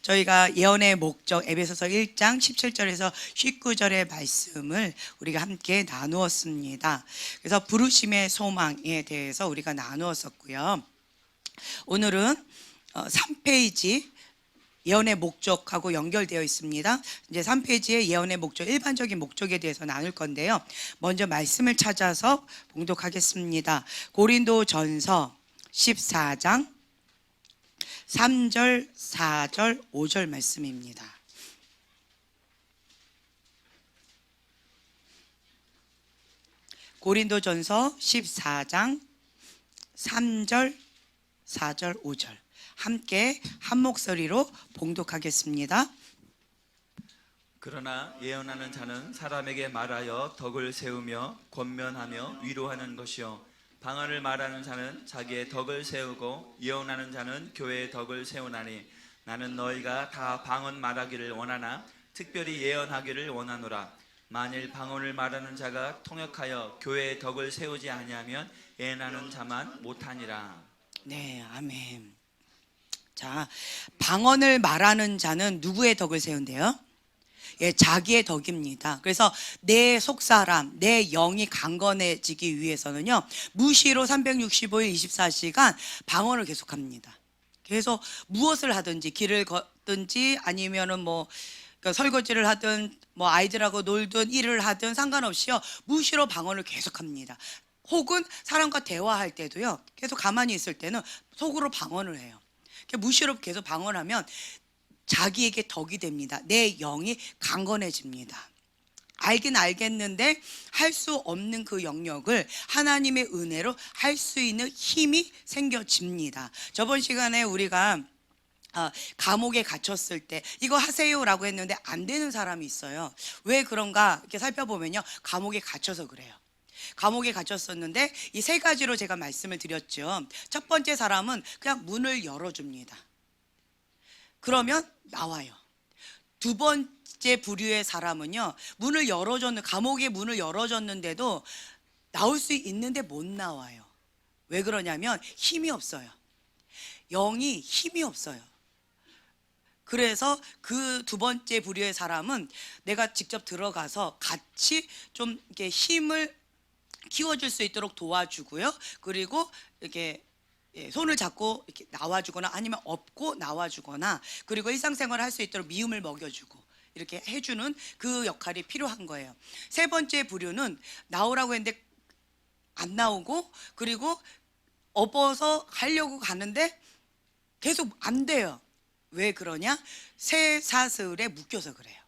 저희가 예언의 목적 에베소서 1장 17절에서 19절의 말씀을 우리가 함께 나누었습니다. 그래서 부르심의 소망에 대해서 우리가 나누었었고요. 오늘은 3페이지 예언의 목적하고 연결되어 있습니다. 이제 3페이지의 예언의 목적, 일반적인 목적에 대해서 나눌 건데요. 먼저 말씀을 찾아서 봉독하겠습니다. 고린도전서 14장 3절, 4절, 5절 말씀입니다. 고린도전서 14장 3절, 4절, 5절 함께 한 목소리로 봉독하겠습니다. 그러나 예언하는 자는 사람에게 말하여 덕을 세우며 권면하며 위로하는 것이요, 방언을 말하는 자는 자기의 덕을 세우고 예언하는 자는 교회의 덕을 세우나니, 나는 너희가 다 방언 말하기를 원하나 특별히 예언하기를 원하노라. 만일 방언을 말하는 자가 통역하여 교회의 덕을 세우지 아니하면 예언하는 자만 못하니라. 네, 아멘. 자, 방언을 말하는 자는 누구의 덕을 세운대요? 예, 자기의 덕입니다. 그래서 내 속사람, 내 영이 강건해지기 위해서는요, 무시로 365일 24시간 방언을 계속합니다. 계속 무엇을 하든지, 길을 걷든지 아니면은 뭐 설거지를 하든 뭐 아이들하고 놀든 일을 하든 상관없이요, 무시로 방언을 계속합니다. 혹은 사람과 대화할 때도요, 계속 가만히 있을 때는 속으로 방언을 해요. 무시로 계속 방언하면 자기에게 덕이 됩니다. 내 영이 강건해집니다. 알긴 알겠는데 할 수 없는 그 영역을 하나님의 은혜로 할 수 있는 힘이 생겨집니다. 저번 시간에 우리가 감옥에 갇혔을 때 이거 하세요라고 했는데 안 되는 사람이 있어요. 왜 그런가 이렇게 살펴보면요, 감옥에 갇혀서 그래요. 감옥에 갇혔었는데 이 세 가지로 제가 말씀을 드렸죠. 첫 번째 사람은 그냥 문을 열어줍니다. 그러면 나와요. 두 번째 부류의 사람은요, 문을 열어줬는, 감옥의 문을 열어줬는데도 나올 수 있는데 못 나와요. 왜 그러냐면 힘이 없어요. 영이 힘이 없어요. 그래서 그 두 번째 부류의 사람은 내가 직접 들어가서 같이 좀 이렇게 힘을 키워줄 수 있도록 도와주고요. 그리고 이렇게 손을 잡고 이렇게 나와주거나 아니면 업고 나와주거나, 그리고 일상생활을 할 수 있도록 미움을 먹여주고 이렇게 해주는 그 역할이 필요한 거예요. 세 번째 부류는 나오라고 했는데 안 나오고, 그리고 업어서 가려고 가는데 계속 안 돼요. 왜 그러냐? 쇠사슬에 묶여서 그래요.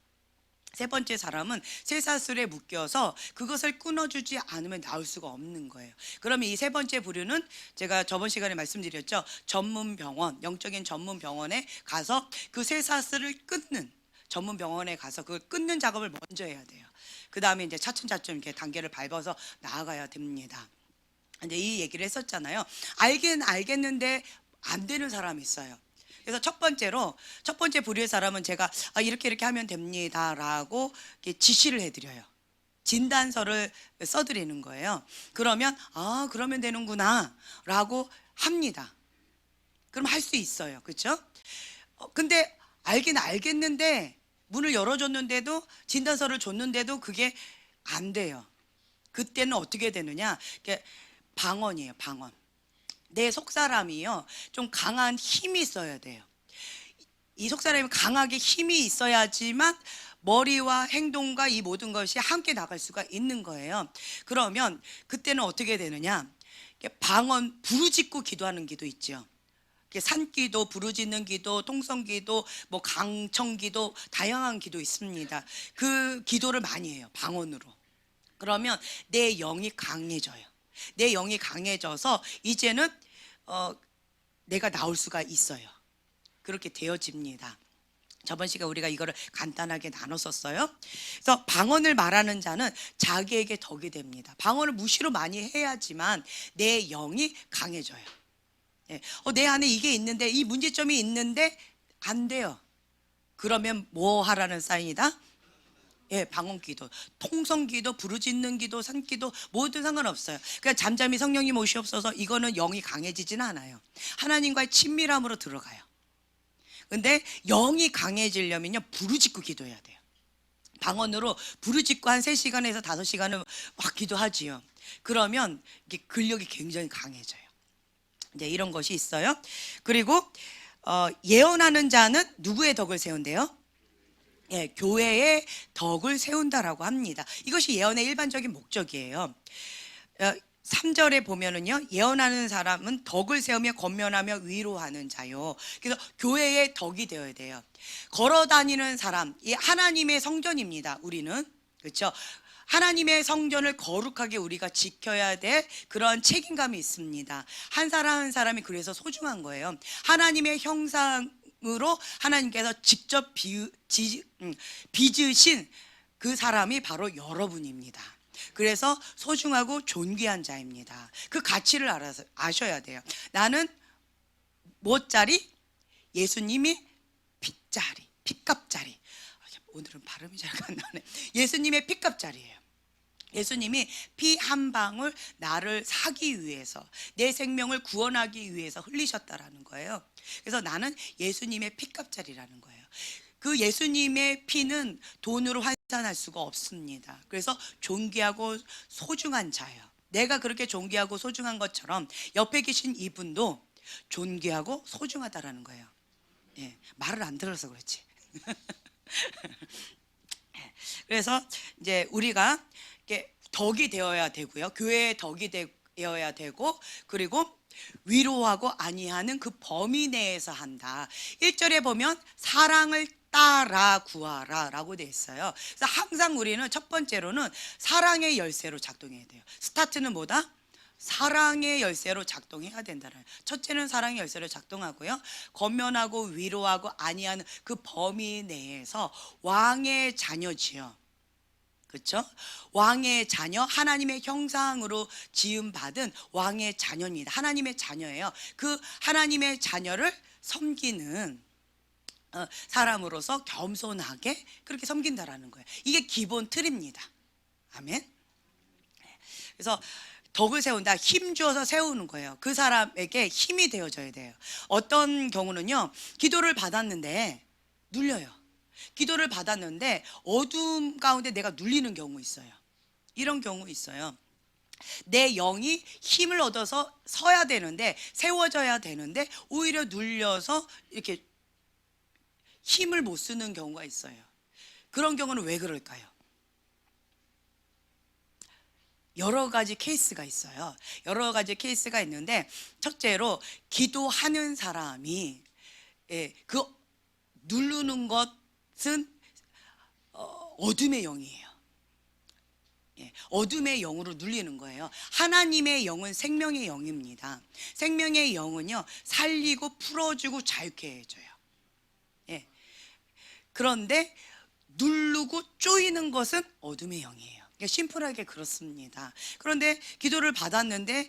세 번째 사람은 쇠사슬에 묶여서 그것을 끊어주지 않으면 나올 수가 없는 거예요. 그러면 이 세 번째 부류는 제가 저번 시간에 말씀드렸죠. 전문 병원, 영적인 전문 병원에 가서 그 쇠사슬을 끊는, 전문 병원에 가서 그걸 끊는 작업을 먼저 해야 돼요. 그 다음에 이제 차츰차츰 이렇게 단계를 밟아서 나아가야 됩니다. 이제 이 얘기를 했었잖아요. 알긴 알겠는데 안 되는 사람이 있어요. 그래서 첫 번째 부류의 사람은 제가 이렇게 하면 됩니다라고 지시를 해드려요. 진단서를 써드리는 거예요. 그러면 그러면 되는구나라고 합니다. 그럼 할 수 있어요, 그렇죠? 근데 알긴 알겠는데 문을 열어줬는데도, 진단서를 줬는데도 그게 안 돼요. 그때는 어떻게 되느냐? 방언이에요, 방언. 내 속사람이요, 좀 강한 힘이 있어야 돼요. 이 속사람이 강하게 힘이 있어야지만 머리와 행동과 이 모든 것이 함께 나갈 수가 있는 거예요. 그러면 그때는 어떻게 되느냐? 방언, 부르짖고 기도하는 기도 있죠. 산기도, 부르짖는 기도, 통성기도, 뭐 강청기도, 다양한 기도 있습니다. 그 기도를 많이 해요, 방언으로. 그러면 내 영이 강해져요. 내 영이 강해져서 이제는 내가 나올 수가 있어요. 그렇게 되어집니다. 저번 시간에 우리가 이거를 간단하게 나눴었어요. 그래서 방언을 말하는 자는 자기에게 덕이 됩니다. 방언을 무시로 많이 해야지만 내 영이 강해져요. 내 안에 이게 있는데, 이 문제점이 있는데 안 돼요. 그러면 뭐 하라는 사인이다? 방언기도, 통성기도, 부르짖는 기도, 산기도 뭐든 상관없어요. 그냥 잠잠히 성령님 오시옵소서, 이거는 영이 강해지지는 않아요. 하나님과의 친밀함으로 들어가요. 근데 영이 강해지려면요, 부르짖고 기도해야 돼요. 방언으로 부르짖고 한 3시간에서 5시간은 막 기도하지요. 그러면 이게 근력이 굉장히 강해져요. 이제 이런 것이 있어요. 그리고 예언하는 자는 누구의 덕을 세운대요? 예, 교회의 덕을 세운다라고 합니다. 이것이 예언의 일반적인 목적이에요. 3절에 보면은요, 예언하는 사람은 덕을 세우며 권면하며 위로하는 자요. 그래서 교회의 덕이 되어야 돼요. 걸어 다니는 사람, 이 하나님의 성전입니다. 우리는, 그렇죠? 하나님의 성전을 거룩하게 우리가 지켜야 될 그런 책임감이 있습니다. 한 사람 한 사람이 그래서 소중한 거예요. 하나님의 형상으로 하나님께서 직접 빚으신 그 사람이 바로 여러분입니다. 그래서 소중하고 존귀한 자입니다. 그 가치를 아셔야 돼요. 나는 뭐짜리? 예수님이 핏짜리, 핏값짜리. 오늘은 발음이 잘 안 나네. 예수님의 핏값짜리예요. 예수님이 피 한 방울 나를 사기 위해서, 내 생명을 구원하기 위해서 흘리셨다라는 거예요. 그래서 나는 예수님의 핏값짜리라는 거예요. 그 예수님의 피는 돈으로 환산할 수가 없습니다. 그래서 존귀하고 소중한 자예요. 내가 그렇게 존귀하고 소중한 것처럼 옆에 계신 이분도 존귀하고 소중하다라는 거예요. 예, 말을 안 들어서 그렇지. 그래서 이제 우리가 이렇게 덕이 되어야 되고요. 교회의 덕이 되어야 되고, 그리고 위로하고 안위하는 그 범위 내에서 한다. 1절에 보면 사랑을 따라 구하라 라고 되어 있어요. 그래서 항상 우리는 첫 번째로는 사랑의 열쇠로 작동해야 돼요. 스타트는 뭐다? 사랑의 열쇠로 작동해야 된다는. 첫째는 사랑의 열쇠로 작동하고요, 권면하고 위로하고 안위하는 그 범위 내에서 왕의 자녀지요. 그렇죠? 왕의 자녀, 하나님의 형상으로 지음받은 왕의 자녀입니다. 하나님의 자녀예요. 그 하나님의 자녀를 섬기는 사람으로서 겸손하게 그렇게 섬긴다라는 거예요. 이게 기본 틀입니다. 아멘. 그래서 덕을 세운다, 힘 주어서 세우는 거예요. 그 사람에게 힘이 되어줘야 돼요. 어떤 경우는요, 기도를 받았는데 눌려요. 기도를 받았는데 어둠 가운데 내가 눌리는 경우 있어요. 이런 경우 있어요. 내 영이 힘을 얻어서 서야 되는데, 세워져야 되는데 오히려 눌려서 이렇게 힘을 못 쓰는 경우가 있어요. 그런 경우는 왜 그럴까요? 여러 가지 케이스가 있어요. 여러 가지 케이스가 있는데, 첫째로 기도하는 사람이 그 누르는 것은 어둠의 영이에요. 어둠의 영으로 눌리는 거예요. 하나님의 영은 생명의 영입니다. 생명의 영은요, 살리고 풀어주고 자유케 해줘요. 그런데 누르고 쪼이는 것은 어둠의 영이에요. 심플하게 그렇습니다. 그런데 기도를 받았는데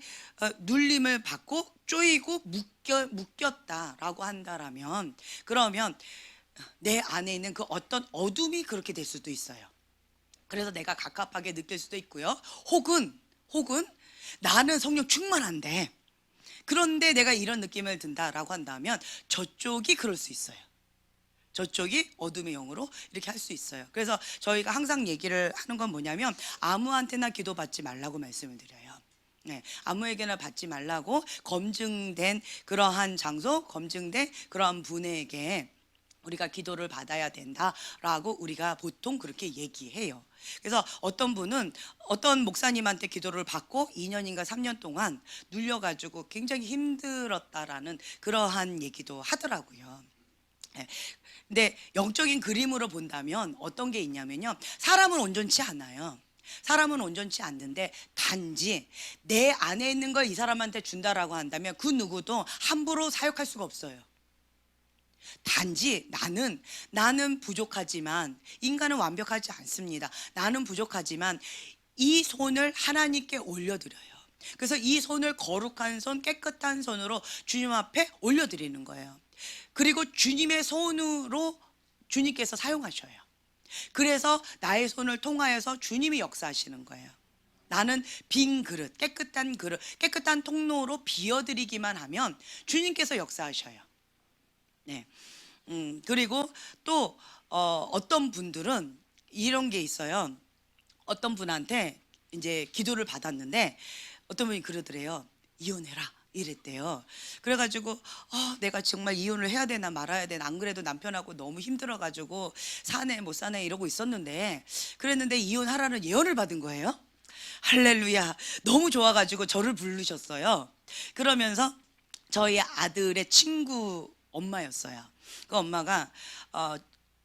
눌림을 받고 쪼이고 묶였다라고 한다라면, 그러면 내 안에 있는 그 어떤 어둠이 그렇게 될 수도 있어요. 그래서 내가 갑갑하게 느낄 수도 있고요. 혹은 나는 성령 충만한데, 그런데 내가 이런 느낌을 든다라고 한다면 저쪽이 그럴 수 있어요. 저쪽이 어둠의 영으로 이렇게 할 수 있어요. 그래서 저희가 항상 얘기를 하는 건 뭐냐면, 아무한테나 기도받지 말라고 말씀을 드려요. 아무에게나 받지 말라고, 검증된 그러한 장소, 검증된 그러한 분에게 우리가 기도를 받아야 된다라고 우리가 보통 그렇게 얘기해요. 그래서 어떤 분은 어떤 목사님한테 기도를 받고 2년인가 3년 동안 눌려가지고 굉장히 힘들었다라는 그러한 얘기도 하더라고요. 근데 영적인 그림으로 본다면 어떤 게 있냐면요, 사람은 온전치 않아요. 사람은 온전치 않는데, 단지 내 안에 있는 걸 이 사람한테 준다라고 한다면 그 누구도 함부로 사역할 수가 없어요. 단지 나는 부족하지만, 인간은 완벽하지 않습니다. 나는 부족하지만 이 손을 하나님께 올려드려요. 그래서 이 손을 거룩한 손, 깨끗한 손으로 주님 앞에 올려드리는 거예요. 그리고 주님의 손으로 주님께서 사용하셔요. 그래서 나의 손을 통하여서 주님이 역사하시는 거예요. 나는 빈 그릇, 깨끗한 통로로 비워드리기만 하면 주님께서 역사하셔요. 그리고 또 어떤 분들은 이런 게 있어요. 어떤 분한테 이제 기도를 받았는데 어떤 분이 그러더래요. 이혼해라 이랬대요. 그래가지고 내가 정말 이혼을 해야 되나 말아야 되나, 안 그래도 남편하고 너무 힘들어가지고 사내 못 사내 이러고 있었는데, 그랬는데 이혼하라는 예언을 받은 거예요. 할렐루야. 너무 좋아가지고 저를 부르셨어요. 그러면서 저희 아들의 친구 엄마였어요. 그 엄마가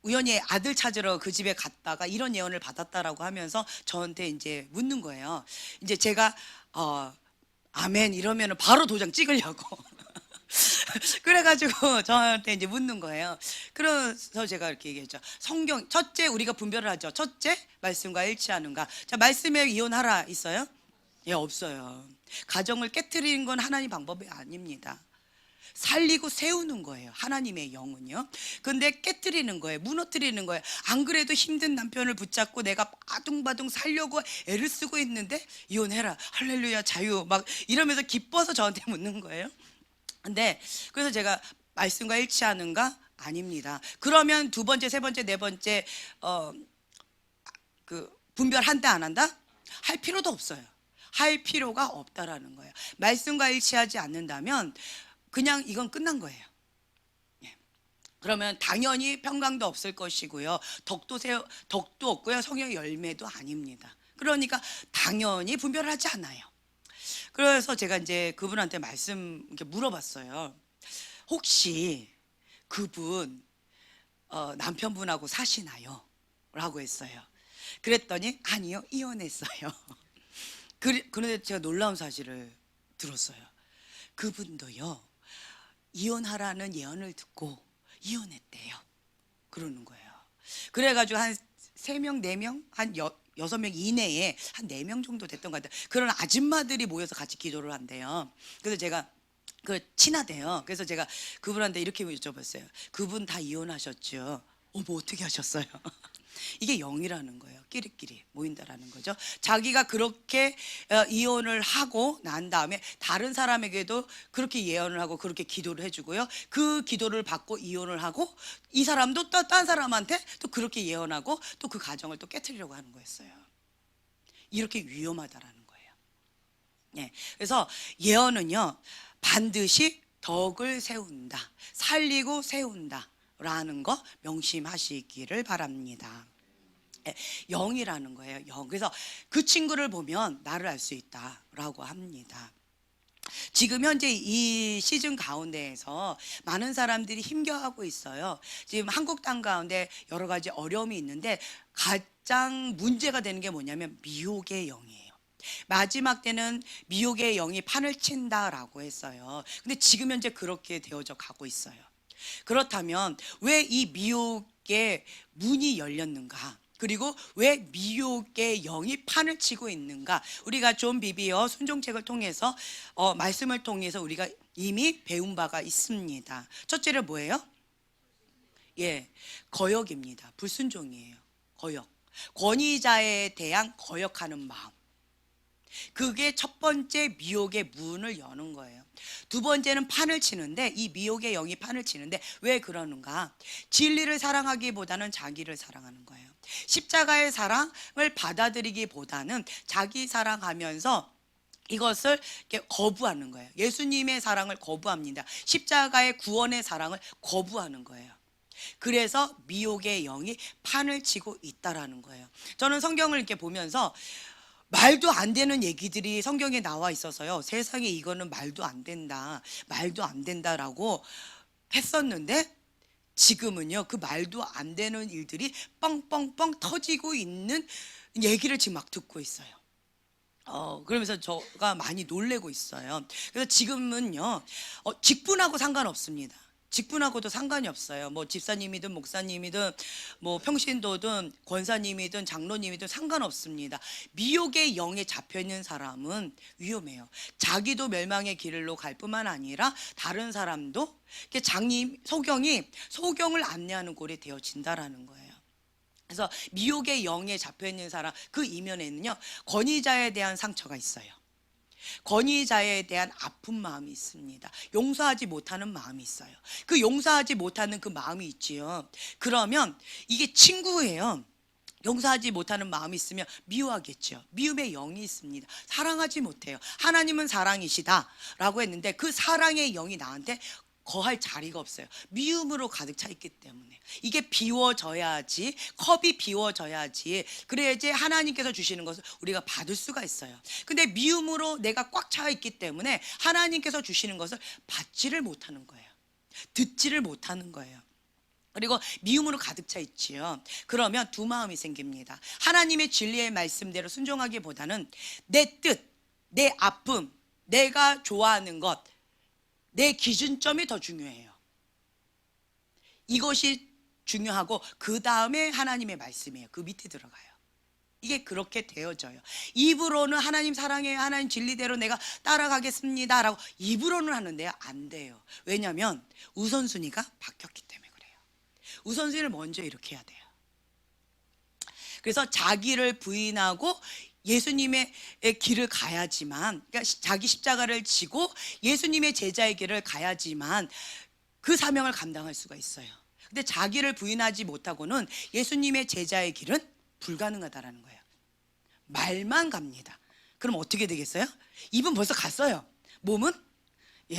우연히 아들 찾으러 그 집에 갔다가 이런 예언을 받았다라고 하면서 저한테 이제 묻는 거예요. 이제 제가 아멘 이러면 바로 도장 찍으려고 그래가지고 저한테 이제 묻는 거예요. 그래서 제가 이렇게 얘기했죠. 성경 첫째 우리가 분별을 하죠. 첫째 말씀과 일치하는가. 자, 말씀에 이혼하라 있어요? 예, 없어요. 가정을 깨트리는 건 하나님 방법이 아닙니다. 살리고 세우는 거예요. 하나님의 영은요. 근데 깨트리는 거예요. 무너뜨리는 거예요. 안 그래도 힘든 남편을 붙잡고 내가 바둥바둥 살려고 애를 쓰고 있는데 이혼해라. 할렐루야 자유 막 이러면서 기뻐서 저한테 묻는 거예요. 근데 그래서 제가 말씀과 일치하는가? 아닙니다. 그러면 두 번째, 세 번째, 네 번째 그 분별한다 안 한다? 할 필요도 없어요. 할 필요가 없다라는 거예요. 말씀과 일치하지 않는다면 그냥 이건 끝난 거예요. 예. 그러면 당연히 평강도 없을 것이고요. 덕도 없고요. 성령의 열매도 아닙니다. 그러니까 당연히 분별을 하지 않아요. 그래서 제가 이제 그분한테 이렇게 물어봤어요. 혹시 그분 남편분하고 사시나요? 라고 했어요. 그랬더니 아니요, 이혼했어요. 그런데 제가 놀라운 사실을 들었어요. 그분도요, 이혼하라는 예언을 듣고 이혼했대요. 그러는 거예요. 그래가지고 한 3명, 4명, 한 6명 이내에 한 4명 정도 됐던 것 같아요. 그런 아줌마들이 모여서 같이 기도를 한대요. 그래서 제가 친하대요. 그래서 제가 그분한테 이렇게 여쭤봤어요. 그분 다 이혼하셨죠? 뭐 어떻게 하셨어요? 이게 영이라는 거예요. 끼리끼리 모인다라는 거죠. 자기가 그렇게 이혼을 하고 난 다음에 다른 사람에게도 그렇게 예언을 하고 그렇게 기도를 해주고요. 그 기도를 받고 이혼을 하고 이 사람도 또 딴 사람한테 또 그렇게 예언하고 또 그 가정을 또 깨트리려고 하는 거였어요. 이렇게 위험하다라는 거예요. 네. 그래서 예언은요, 반드시 덕을 세운다, 살리고 세운다 라는 거 명심하시기를 바랍니다. 영이라는 거예요. 영. 그래서 그 친구를 보면 나를 알 수 있다라고 합니다. 지금 현재 이 시즌 가운데에서 많은 사람들이 힘겨워하고 있어요. 지금 한국 땅 가운데 여러 가지 어려움이 있는데 가장 문제가 되는 게 뭐냐면 미혹의 영이에요. 마지막 때는 미혹의 영이 판을 친다라고 했어요. 근데 지금 현재 그렇게 되어져 가고 있어요. 그렇다면 왜 이 미혹의 문이 열렸는가? 그리고 왜 미혹의 영이 판을 치고 있는가? 우리가 존 비비어 순종책을 통해서 말씀을 통해서 우리가 이미 배운 바가 있습니다. 첫째는 뭐예요? 예, 거역입니다. 불순종이에요. 거역. 권위자에 대한 거역하는 마음. 그게 첫 번째 미혹의 문을 여는 거예요. 두 번째는 판을 치는데, 이 미혹의 영이 판을 치는데 왜 그러는가? 진리를 사랑하기보다는 자기를 사랑하는 거예요. 십자가의 사랑을 받아들이기보다는 자기 사랑하면서 이것을 이렇게 거부하는 거예요. 예수님의 사랑을 거부합니다. 십자가의 구원의 사랑을 거부하는 거예요. 그래서 미혹의 영이 판을 치고 있다라는 거예요. 저는 성경을 이렇게 보면서 말도 안 되는 얘기들이 성경에 나와 있어서요, 세상에 이거는 말도 안 된다, 말도 안 된다라고 했었는데 지금은요, 그 말도 안 되는 일들이 뻥뻥뻥 터지고 있는 얘기를 지금 막 듣고 있어요. 그러면서 저가 많이 놀래고 있어요. 그래서 지금은요, 직분하고 상관없습니다. 직분하고도 상관이 없어요. 뭐 집사님이든 목사님이든 뭐 평신도든 권사님이든 장로님이든 상관없습니다. 미혹의 영에 잡혀 있는 사람은 위험해요. 자기도 멸망의 길로 갈 뿐만 아니라 다른 사람도, 소경을 안내하는 꼴이 되어진다라는 거예요. 그래서 미혹의 영에 잡혀 있는 사람, 그 이면에는요, 권위자에 대한 상처가 있어요. 권위자에 대한 아픈 마음이 있습니다. 용서하지 못하는 마음이 있어요. 그 용서하지 못하는 그 마음이 있지요. 그러면 이게 친구예요. 용서하지 못하는 마음이 있으면 미워하겠죠. 미움의 영이 있습니다. 사랑하지 못해요. 하나님은 사랑이시다라고 했는데 그 사랑의 영이 나한테 거할 자리가 없어요. 미움으로 가득 차 있기 때문에. 이게 비워져야지, 컵이 비워져야지, 그래야지 하나님께서 주시는 것을 우리가 받을 수가 있어요. 근데 미움으로 내가 꽉 차 있기 때문에 하나님께서 주시는 것을 받지를 못하는 거예요. 듣지를 못하는 거예요. 그리고 미움으로 가득 차 있지요. 그러면 두 마음이 생깁니다. 하나님의 진리의 말씀대로 순종하기보다는 내 뜻, 내 아픔, 내가 좋아하는 것, 내 기준점이 더 중요해요. 이것이 중요하고 그 다음에 하나님의 말씀이에요. 그 밑에 들어가요. 이게 그렇게 되어져요. 입으로는 하나님 사랑해요, 하나님 진리대로 내가 따라가겠습니다 라고 입으로는 하는데요, 안 돼요. 왜냐하면 우선순위가 바뀌었기 때문에 그래요. 우선순위를 먼저 이렇게 해야 돼요. 그래서 자기를 부인하고 예수님의 길을 가야지만, 그러니까 자기 십자가를 지고 예수님의 제자의 길을 가야지만 그 사명을 감당할 수가 있어요. 근데 자기를 부인하지 못하고는 예수님의 제자의 길은 불가능하다라는 거예요. 말만 갑니다. 그럼 어떻게 되겠어요? 입은 벌써 갔어요. 몸은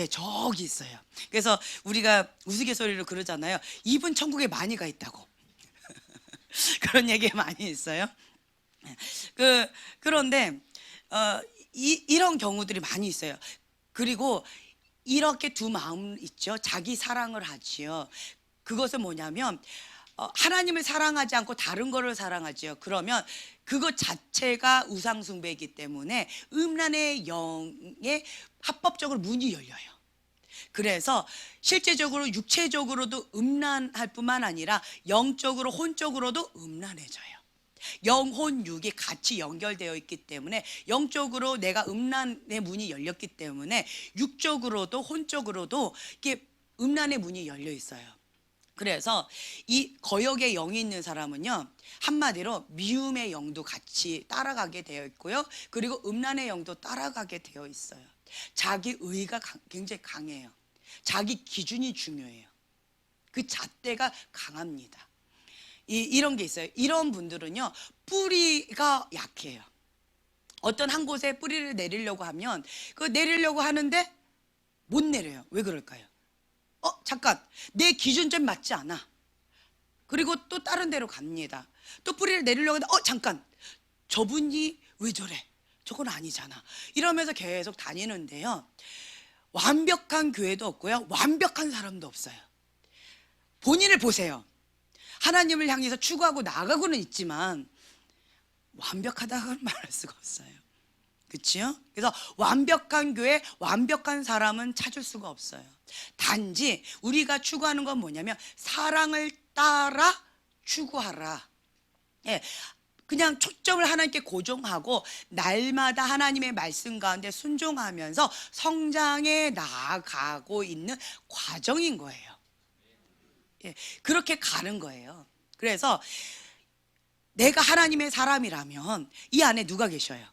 저기 있어요. 그래서 우리가 우스갯소리로 그러잖아요. 입은 천국에 많이 가 있다고. 그런 얘기 많이 있어요. 그런데 이런 경우들이 많이 있어요. 그리고 이렇게 두 마음 있죠. 자기 사랑을 하지요. 그것은 뭐냐면 하나님을 사랑하지 않고 다른 거를 사랑하지요. 그러면 그것 자체가 우상숭배이기 때문에 음란의 영에 합법적으로 문이 열려요. 그래서 실제적으로 육체적으로도 음란할 뿐만 아니라 영적으로 혼적으로도 음란해져요. 영혼 육이 같이 연결되어 있기 때문에 영적으로 내가 음란의 문이 열렸기 때문에 육적으로도 혼적으로도 이렇게 음란의 문이 열려 있어요. 그래서 이 거역의 영이 있는 사람은요, 한마디로 미움의 영도 같이 따라가게 되어 있고요, 그리고 음란의 영도 따라가게 되어 있어요. 자기 의가 굉장히 강해요. 자기 기준이 중요해요. 그 잣대가 강합니다. 이런 게 있어요. 이런 분들은요, 뿌리가 약해요. 어떤 한 곳에 뿌리를 내리려고 하면 그 내리려고 하는데 못 내려요. 왜 그럴까요? 잠깐, 내 기준점 맞지 않아. 그리고 또 다른 데로 갑니다. 또 뿌리를 내리려고 하는데 잠깐, 저분이 왜 저래? 저건 아니잖아. 이러면서 계속 다니는데요, 완벽한 교회도 없고요, 완벽한 사람도 없어요. 본인을 보세요. 하나님을 향해서 추구하고 나아가고는 있지만 완벽하다고 말할 수가 없어요. 그렇죠? 그래서 완벽한 교회, 완벽한 사람은 찾을 수가 없어요. 단지 우리가 추구하는 건 뭐냐면 사랑을 따라 추구하라. 그냥 초점을 하나님께 고정하고 날마다 하나님의 말씀 가운데 순종하면서 성장해 나아가고 있는 과정인 거예요. 그렇게 가는 거예요. 그래서 내가 하나님의 사람이라면 이 안에 누가 계셔요?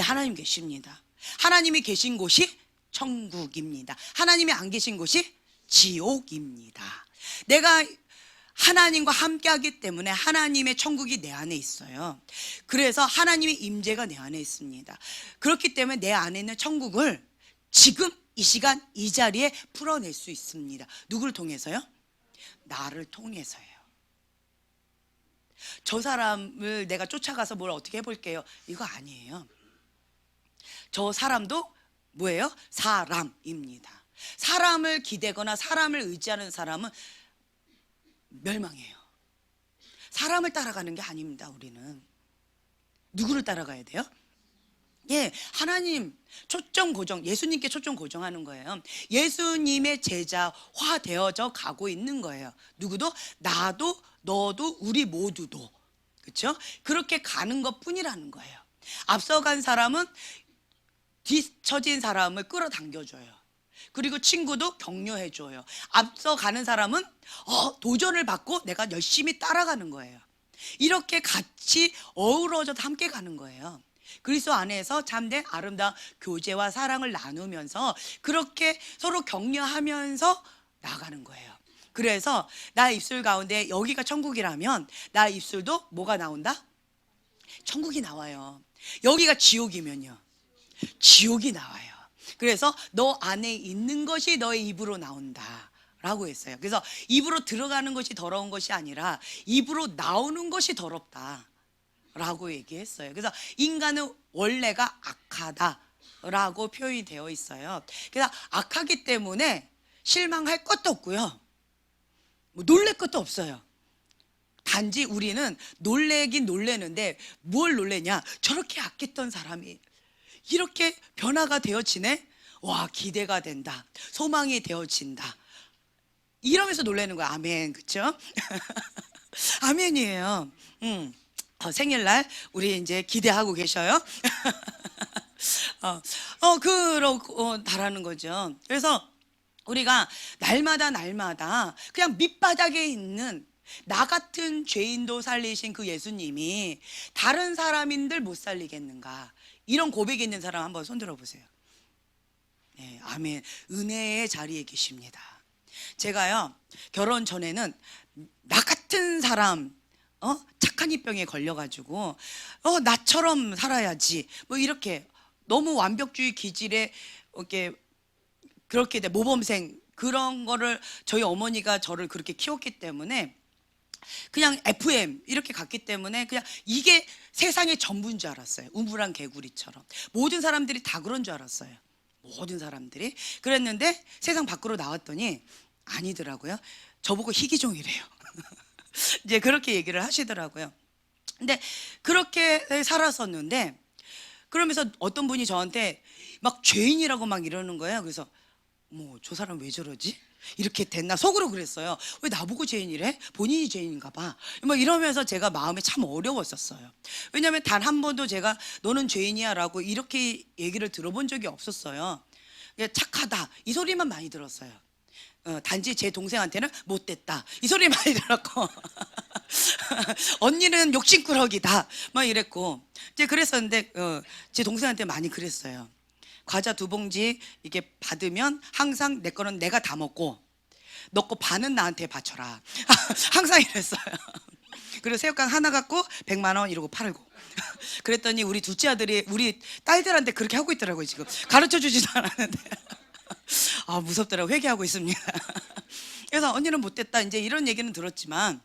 하나님 계십니다. 하나님이 계신 곳이 천국입니다. 하나님이 안 계신 곳이 지옥입니다. 내가 하나님과 함께하기 때문에 하나님의 천국이 내 안에 있어요. 그래서 하나님의 임재가 내 안에 있습니다. 그렇기 때문에 내 안에 있는 천국을 지금 이 시간 이 자리에 풀어낼 수 있습니다. 누구를 통해서요? 나를 통해서요. 저 사람을 내가 쫓아가서 뭘 어떻게 해볼게요, 이거 아니에요. 저 사람도 뭐예요? 사람입니다. 사람을 기대거나 사람을 의지하는 사람은 멸망해요. 사람을 따라가는 게 아닙니다. 우리는 누구를 따라가야 돼요? 하나님 초점 고정, 예수님께 초점 고정하는 거예요. 예수님의 제자화 되어져 가고 있는 거예요. 누구도? 나도, 너도, 우리 모두도. 그렇죠? 그렇게 가는 것뿐이라는 거예요. 앞서간 사람은 뒤처진 사람을 끌어당겨줘요. 그리고 친구도 격려해줘요. 앞서가는 사람은 도전을 받고 내가 열심히 따라가는 거예요. 이렇게 같이 어우러져서 함께 가는 거예요. 그리스도 안에서 참된 아름다운 교제와 사랑을 나누면서 그렇게 서로 격려하면서 나가는 거예요. 그래서 나 입술 가운데 여기가 천국이라면 나 입술도 뭐가 나온다? 천국이 나와요. 여기가 지옥이면요, 지옥이 나와요. 그래서 너 안에 있는 것이 너의 입으로 나온다 라고 했어요. 그래서 입으로 들어가는 것이 더러운 것이 아니라 입으로 나오는 것이 더럽다 라고 얘기했어요. 그래서 인간은 원래가 악하다 라고 표현이 되어 있어요. 그래서 악하기 때문에 실망할 것도 없고요, 뭐 놀랄 것도 없어요. 단지 우리는 놀래긴 놀래는데 뭘 놀래냐, 저렇게 악했던 사람이 이렇게 변화가 되어지네, 와 기대가 된다, 소망이 되어진다, 이러면서 놀라는 거야. 아멘. 그쵸? 아멘이에요. 생일날 우리 이제 기대하고 계셔요. 그러고 달하는 거죠. 그래서 우리가 날마다 그냥 밑바닥에 있는 나 같은 죄인도 살리신 그 예수님이 다른 사람인들 못 살리겠는가, 이런 고백이 있는 사람 한번 손들어 보세요. 네, 아멘. 은혜의 자리에 계십니다. 제가요, 결혼 전에는 나 같은 사람, 착한 이병에 걸려가지고 나처럼 살아야지 뭐 이렇게 너무 완벽주의 기질에 이렇게 그렇게 모범생 그런 거를 저희 어머니가 저를 그렇게 키웠기 때문에 그냥 FM 이렇게 갔기 때문에 그냥 이게 세상의 전부인 줄 알았어요. 우물안 개구리처럼 모든 사람들이 다 그런 줄 알았어요. 모든 사람들이 그랬는데 세상 밖으로 나왔더니 아니더라고요. 저보고 희귀종이래요. 이제 그렇게 얘기를 하시더라고요. 근데 그렇게 살았었는데, 그러면서 어떤 분이 저한테 막 죄인이라고 막 이러는 거예요. 그래서 뭐 저 사람 왜 저러지? 이렇게 됐나 속으로 그랬어요. 왜 나보고 죄인이래? 본인이 죄인인가 봐. 막 이러면서 제가 마음이 참 어려웠었어요. 왜냐하면 단 한 번도 제가 너는 죄인이야 라고 이렇게 얘기를 들어본 적이 없었어요. 착하다 이 소리만 많이 들었어요. 단지 제 동생한테는 못됐다 이 소리 많이 들었고 언니는 욕심꾸러기다 막 이랬고 이제 그랬었는데 제 동생한테 많이 그랬어요. 과자 2봉지 이게 받으면 항상 내 거는 내가 다 먹고 너 거 반은 나한테 바쳐라. 항상 이랬어요. 그리고 새우깡 하나 갖고 100만 원 이러고 팔고 그랬더니 우리 둘째 아들이 우리 딸들한테 그렇게 하고 있더라고요. 지금 가르쳐 주지도 않았는데 아 무섭더라고. 회개하고 있습니다. 그래서 언니는 못됐다 이제 이런 얘기는 들었지만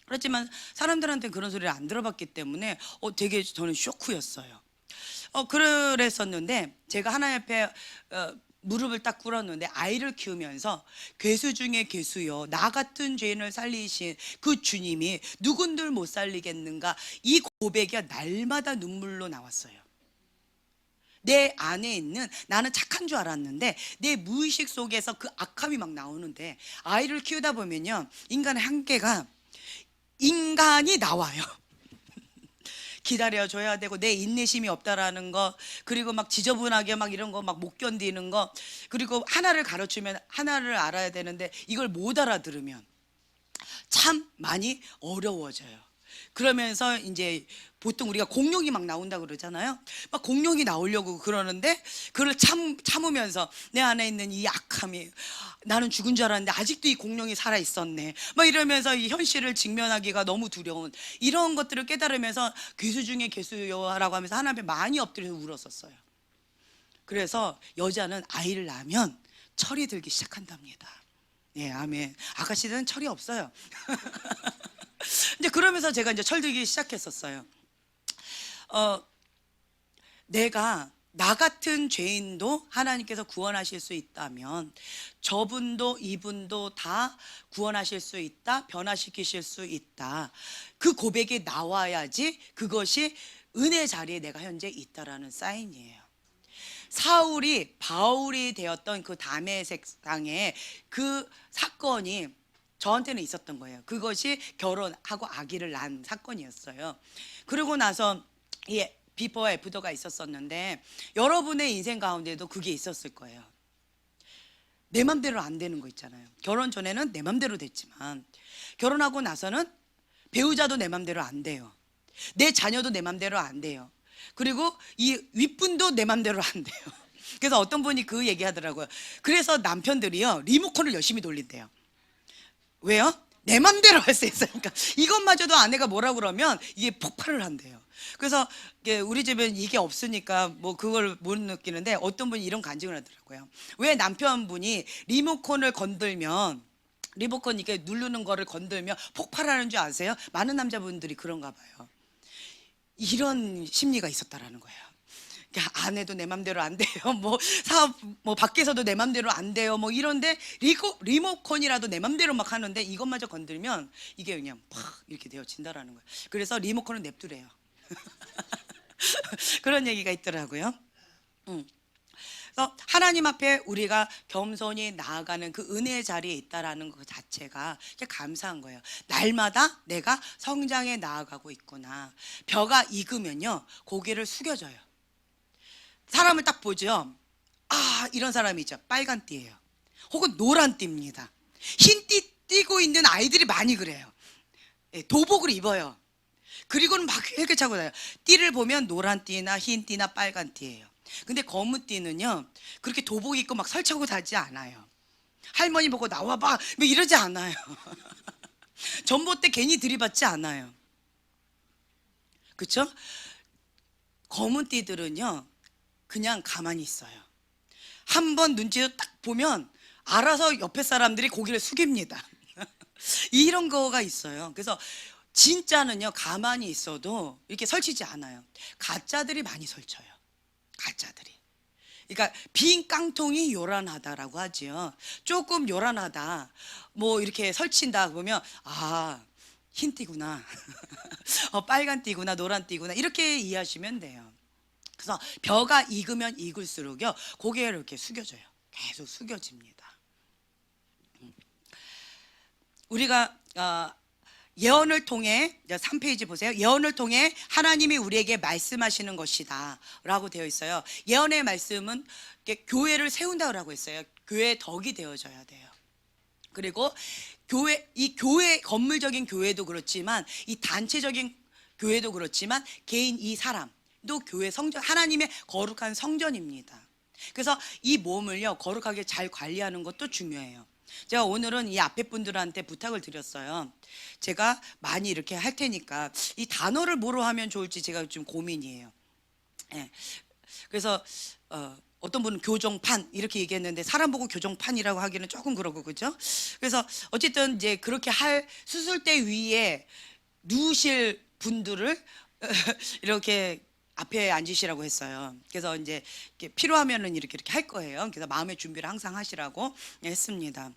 그렇지만 사람들한테 그런 소리를 안 들어봤기 때문에 되게 저는 쇼크였어요. 그랬었는데 제가 하나님 앞에 무릎을 딱 꿇었는데 아이를 키우면서 괴수 중에 괴수요 나 같은 죄인을 살리신 그 주님이 누군들 못 살리겠는가, 이 고백이 날마다 눈물로 나왔어요. 내 안에 있는 나는 착한 줄 알았는데 내 무의식 속에서 그 악함이 막 나오는데 아이를 키우다 보면요 인간의 한계가 인간이 나와요. 기다려줘야 되고 내 인내심이 없다라는 거, 그리고 막 지저분하게 막 이런 거 막 못 견디는 거, 그리고 하나를 가르치면 하나를 알아야 되는데 이걸 못 알아들으면 참 많이 어려워져요. 그러면서 이제 보통 우리가 공룡이 막 나온다 그러잖아요. 막 공룡이 나오려고 그러는데 그걸 참으면서 내 안에 있는 이 악함이 나는 죽은 줄 알았는데 아직도 이 공룡이 살아 있었네. 막 이러면서 이 현실을 직면하기가 너무 두려운 이런 것들을 깨달으면서 괴수 중에 괴수요라고 하면서 하나님 앞에 많이 엎드려서 울었었어요. 그래서 여자는 아이를 낳으면 철이 들기 시작한답니다. 네, 아멘. 아가씨들은 철이 없어요. 이제 그러면서 제가 이제 철들기 시작했었어요. 내가 나 같은 죄인도 하나님께서 구원하실 수 있다면 저분도 이분도 다 구원하실 수 있다, 변화시키실 수 있다. 그 고백이 나와야지 그것이 은혜 자리에 내가 현재 있다라는 사인이에요. 사울이 바울이 되었던 그 다메섹 그 사건이 저한테는 있었던 거예요. 그것이 결혼하고 아기를 낳은 사건이었어요. 그러고 나서 이 비포와 애프터가 있었었는데 여러분의 인생 가운데도 그게 있었을 거예요. 내 맘대로 안 되는 거 있잖아요. 결혼 전에는 내 맘대로 됐지만 결혼하고 나서는 배우자도 내 맘대로 안 돼요. 내 자녀도 내 맘대로 안 돼요. 그리고 이 윗분도 내 맘대로 안 돼요. 그래서 어떤 분이 그 얘기 하더라고요. 그래서 남편들이요, 리모컨을 열심히 돌린대요. 왜요? 내 맘대로 할 수 있으니까. 이것마저도 아내가 뭐라 그러면 이게 폭발을 한대요. 그래서 우리 집엔 이게 없으니까 뭐 그걸 못 느끼는데, 어떤 분이 이런 간증을 하더라고요. 왜 남편분이 리모컨을 건들면, 리모컨 이렇게 누르는 거를 건들면 폭발하는 줄 아세요? 많은 남자분들이 그런가 봐요. 이런 심리가 있었다라는 거예요. 그러니까 아내도 내 맘대로 안 돼요. 뭐 사업 뭐 밖에서도 내 맘대로 안 돼요. 뭐 이런데 리모컨이라도 내 맘대로 막 하는데 이것마저 건들면 이게 그냥 팍 이렇게 되어진다라는 거예요. 그래서 리모컨은 냅두래요. 그런 얘기가 있더라고요. 그래서 하나님 앞에 우리가 겸손히 나아가는 그 은혜의 자리에 있다라는 것 자체가 감사한 거예요. 날마다 내가 성장해 나아가고 있구나. 벼가 익으면요, 고개를 숙여져요. 사람을 딱 보죠. 아, 이런 사람이 있죠. 빨간 띠예요. 혹은 노란 띠입니다. 흰 띠 띠고 있는 아이들이 많이 그래요. 도복을 입어요. 그리고는 막 이렇게 차고 다녀요. 띠를 보면 노란 띠나 흰 띠나 빨간 띠예요. 근데 검은 띠는요, 그렇게 도복 입고 막 설치고 다니지 않아요. 할머니 보고 나와봐 뭐 이러지 않아요. 전봇대 괜히 들이받지 않아요. 그렇죠? 검은 띠들은요, 그냥 가만히 있어요. 한번 눈치를 딱 보면 알아서 옆에 사람들이 고개를 숙입니다. 이런 거가 있어요. 그래서 진짜는요, 가만히 있어도 이렇게 설치지 않아요. 가짜들이 많이 설쳐요. 가짜들이. 그러니까 빈 깡통이 요란하다라고 하지요. 조금 요란하다, 뭐 이렇게 설친다 보면 아, 흰 띠구나, 빨간 띠구나, 노란 띠구나, 이렇게 이해하시면 돼요. 그래서 벼가 익으면 익을수록요, 고개를 이렇게 숙여져요. 계속 숙여집니다. 우리가 예언을 통해, 3페이지 보세요. 예언을 통해 하나님이 우리에게 말씀하시는 것이다 라고 되어 있어요. 예언의 말씀은 교회를 세운다고 했어요. 교회의 덕이 되어져야 돼요. 그리고 이 교회, 건물적인 교회도 그렇지만, 이 단체적인 교회도 그렇지만, 개인 이 사람도 교회 성전, 하나님의 거룩한 성전입니다. 그래서 이 몸을요, 거룩하게 잘 관리하는 것도 중요해요. 제가 오늘은 이 앞에 분들한테 부탁을 드렸어요. 제가 많이 이렇게 할 테니까 이 단어를 뭐로 하면 좋을지 제가 좀 고민이에요. 예. 그래서 어떤 분은 교정판 이렇게 얘기했는데, 사람 보고 교정판이라고 하기는 조금 그러고, 그죠? 그래서 어쨌든 이제 그렇게 할 수술대 위에 누우실 분들을 이렇게 앞에 앉으시라고 했어요. 그래서 이제 필요하면은 이렇게 할 거예요. 그래서 마음의 준비를 항상 하시라고 했습니다.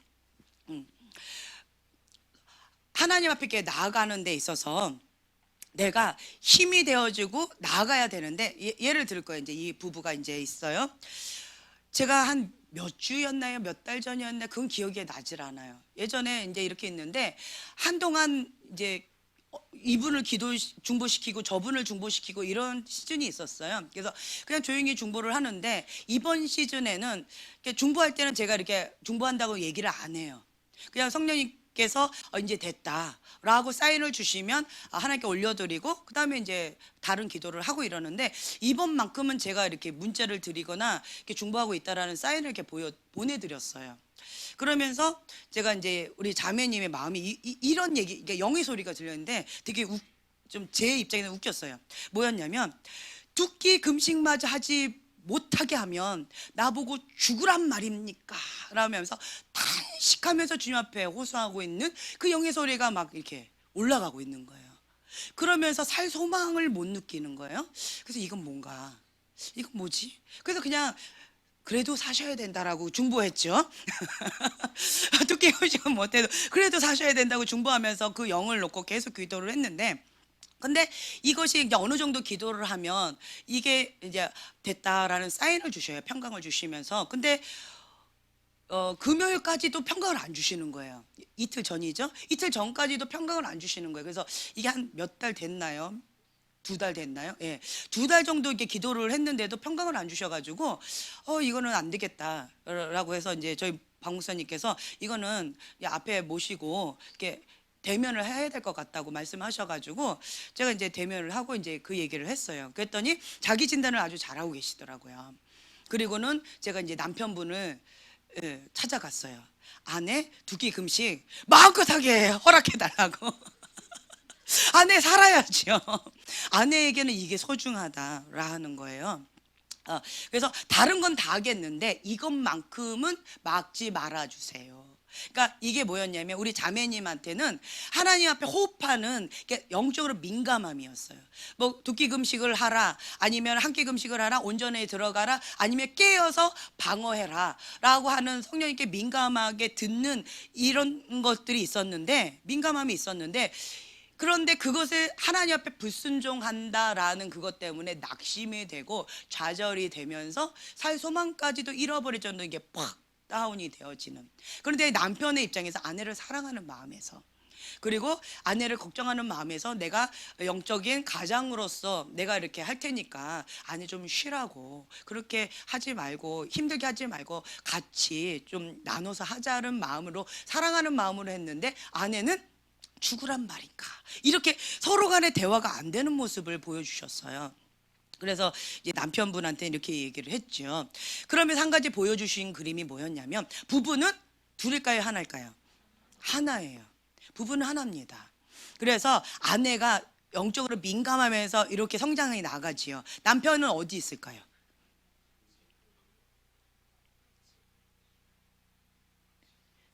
하나님 앞에 이렇게 나아가는 데 있어서 내가 힘이 되어지고 나아가야 되는데, 예를 들 거예요. 이제 이 부부가 이제 있어요. 제가 한 몇 주였나요? 몇 달 전이었나요? 그건 기억이 나질 않아요. 예전에 이제 이렇게 있는데, 한동안 이제 이분을 중보시키고 저분을 중보시키고 이런 시즌이 있었어요. 그래서 그냥 조용히 중보를 하는데, 이번 시즌에는 중보할 때는 제가 이렇게 중보한다고 얘기를 안 해요. 그냥 성령님께서 이제 됐다라고 사인을 주시면 하나님께 올려드리고, 그 다음에 이제 다른 기도를 하고 이러는데, 이번만큼은 제가 이렇게 문자를 드리거나 이렇게 중보하고 있다라는 사인을 이렇게 보내드렸어요. 그러면서 제가 이제 우리 자매님의 마음이 이런 얘기, 이게 영의 소리가 들렸는데 되게 좀 제 입장에는 웃겼어요. 뭐였냐면, 두 끼 금식마저 하지 못하게 하면 나보고 죽으란 말입니까? 라면서 탄식하면서 주님 앞에 호소하고 있는 그 영의 소리가 막 이렇게 올라가고 있는 거예요. 그러면서 살 소망을 못 느끼는 거예요. 그래서 이건 뭔가, 이건 뭐지? 그래서 그냥 그래도 사셔야 된다라고 중보했죠. 두끼 금식은 못해도 그래도 사셔야 된다고 중보하면서 그 영을 놓고 계속 기도를 했는데, 근데 이것이 이제 어느 정도 기도를 하면 이게 이제 됐다라는 사인을 주셔요. 평강을 주시면서. 근데 금요일까지도 평강을 안 주시는 거예요. 이틀 전이죠. 이틀 전까지도 평강을 안 주시는 거예요. 그래서 이게 한 몇 달 됐나요? 2달 됐나요? 예. 2달 정도 이렇게 기도를 했는데도 평강을 안 주셔가지고, 이거는 안 되겠다라고 해서 이제 저희 박 목사님께서 이거는 앞에 모시고 이렇게 대면을 해야 될 것 같다고 말씀하셔가지고 제가 이제 대면을 하고 이제 그 얘기를 했어요. 그랬더니 자기 진단을 아주 잘하고 계시더라고요. 그리고는 제가 이제 남편분을 찾아갔어요. 아내 두 끼 금식 마음껏 하게 허락해 달라고. 아내 살아야지요. 아내에게는 이게 소중하다라는 거예요. 그래서 다른 건 다 하겠는데 이것만큼은 막지 말아주세요. 그러니까 이게 뭐였냐면 우리 자매님한테는 하나님 앞에 호흡하는 영적으로 민감함이었어요. 뭐 두 끼 금식을 하라, 아니면 한 끼 금식을 하라, 온전에 들어가라, 아니면 깨어서 방어해라 라고 하는 성령님께 민감하게 듣는 이런 것들이 있었는데, 민감함이 있었는데, 그런데 그것을 하나님 앞에 불순종한다라는 그것 때문에 낙심이 되고 좌절이 되면서 살 소망까지도 잃어버릴 정도로 이게 팍 다운이 되어지는. 그런데 남편의 입장에서 아내를 사랑하는 마음에서, 그리고 아내를 걱정하는 마음에서 내가 영적인 가장으로서 내가 이렇게 할 테니까 아내 좀 쉬라고, 그렇게 하지 말고 힘들게 하지 말고 같이 좀 나눠서 하자는 마음으로, 사랑하는 마음으로 했는데 아내는 죽으란 말인가, 이렇게 서로 간에 대화가 안 되는 모습을 보여주셨어요. 그래서 이제 남편분한테 이렇게 얘기를 했죠. 그러면서 한 가지 보여주신 그림이 뭐였냐면, 부부는 둘일까요, 하나일까요? 하나예요. 부부는 하나입니다. 그래서 아내가 영적으로 민감하면서 이렇게 성장이 나가지요. 남편은 어디 있을까요?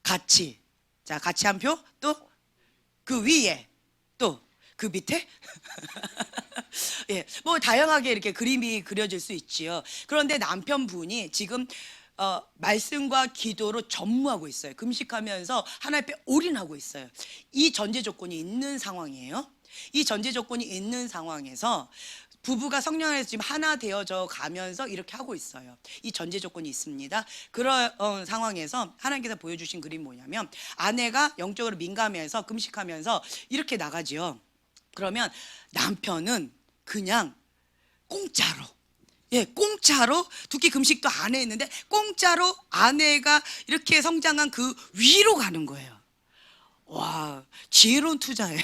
같이. 자, 같이 한 표. 또 그 위에, 또 그 밑에. 예, 뭐 다양하게 이렇게 그림이 그려질 수 있지요. 그런데 남편분이 지금 말씀과 기도로 전무하고 있어요. 금식하면서 하나님 앞에 올인하고 있어요. 이 전제 조건이 있는 상황이에요. 이 전제 조건이 있는 상황에서 부부가 성령 안에서 지금 하나 되어져 가면서 이렇게 하고 있어요. 이 전제 조건이 있습니다. 그런 상황에서 하나님께서 보여주신 그림이 뭐냐면, 아내가 영적으로 민감해서 금식하면서 이렇게 나가지요. 그러면 남편은 그냥 공짜로, 공짜로 두 끼 금식도 안 했는데 공짜로 아내가 이렇게 성장한 그 위로 가는 거예요. 와, 지혜로운 투자예요.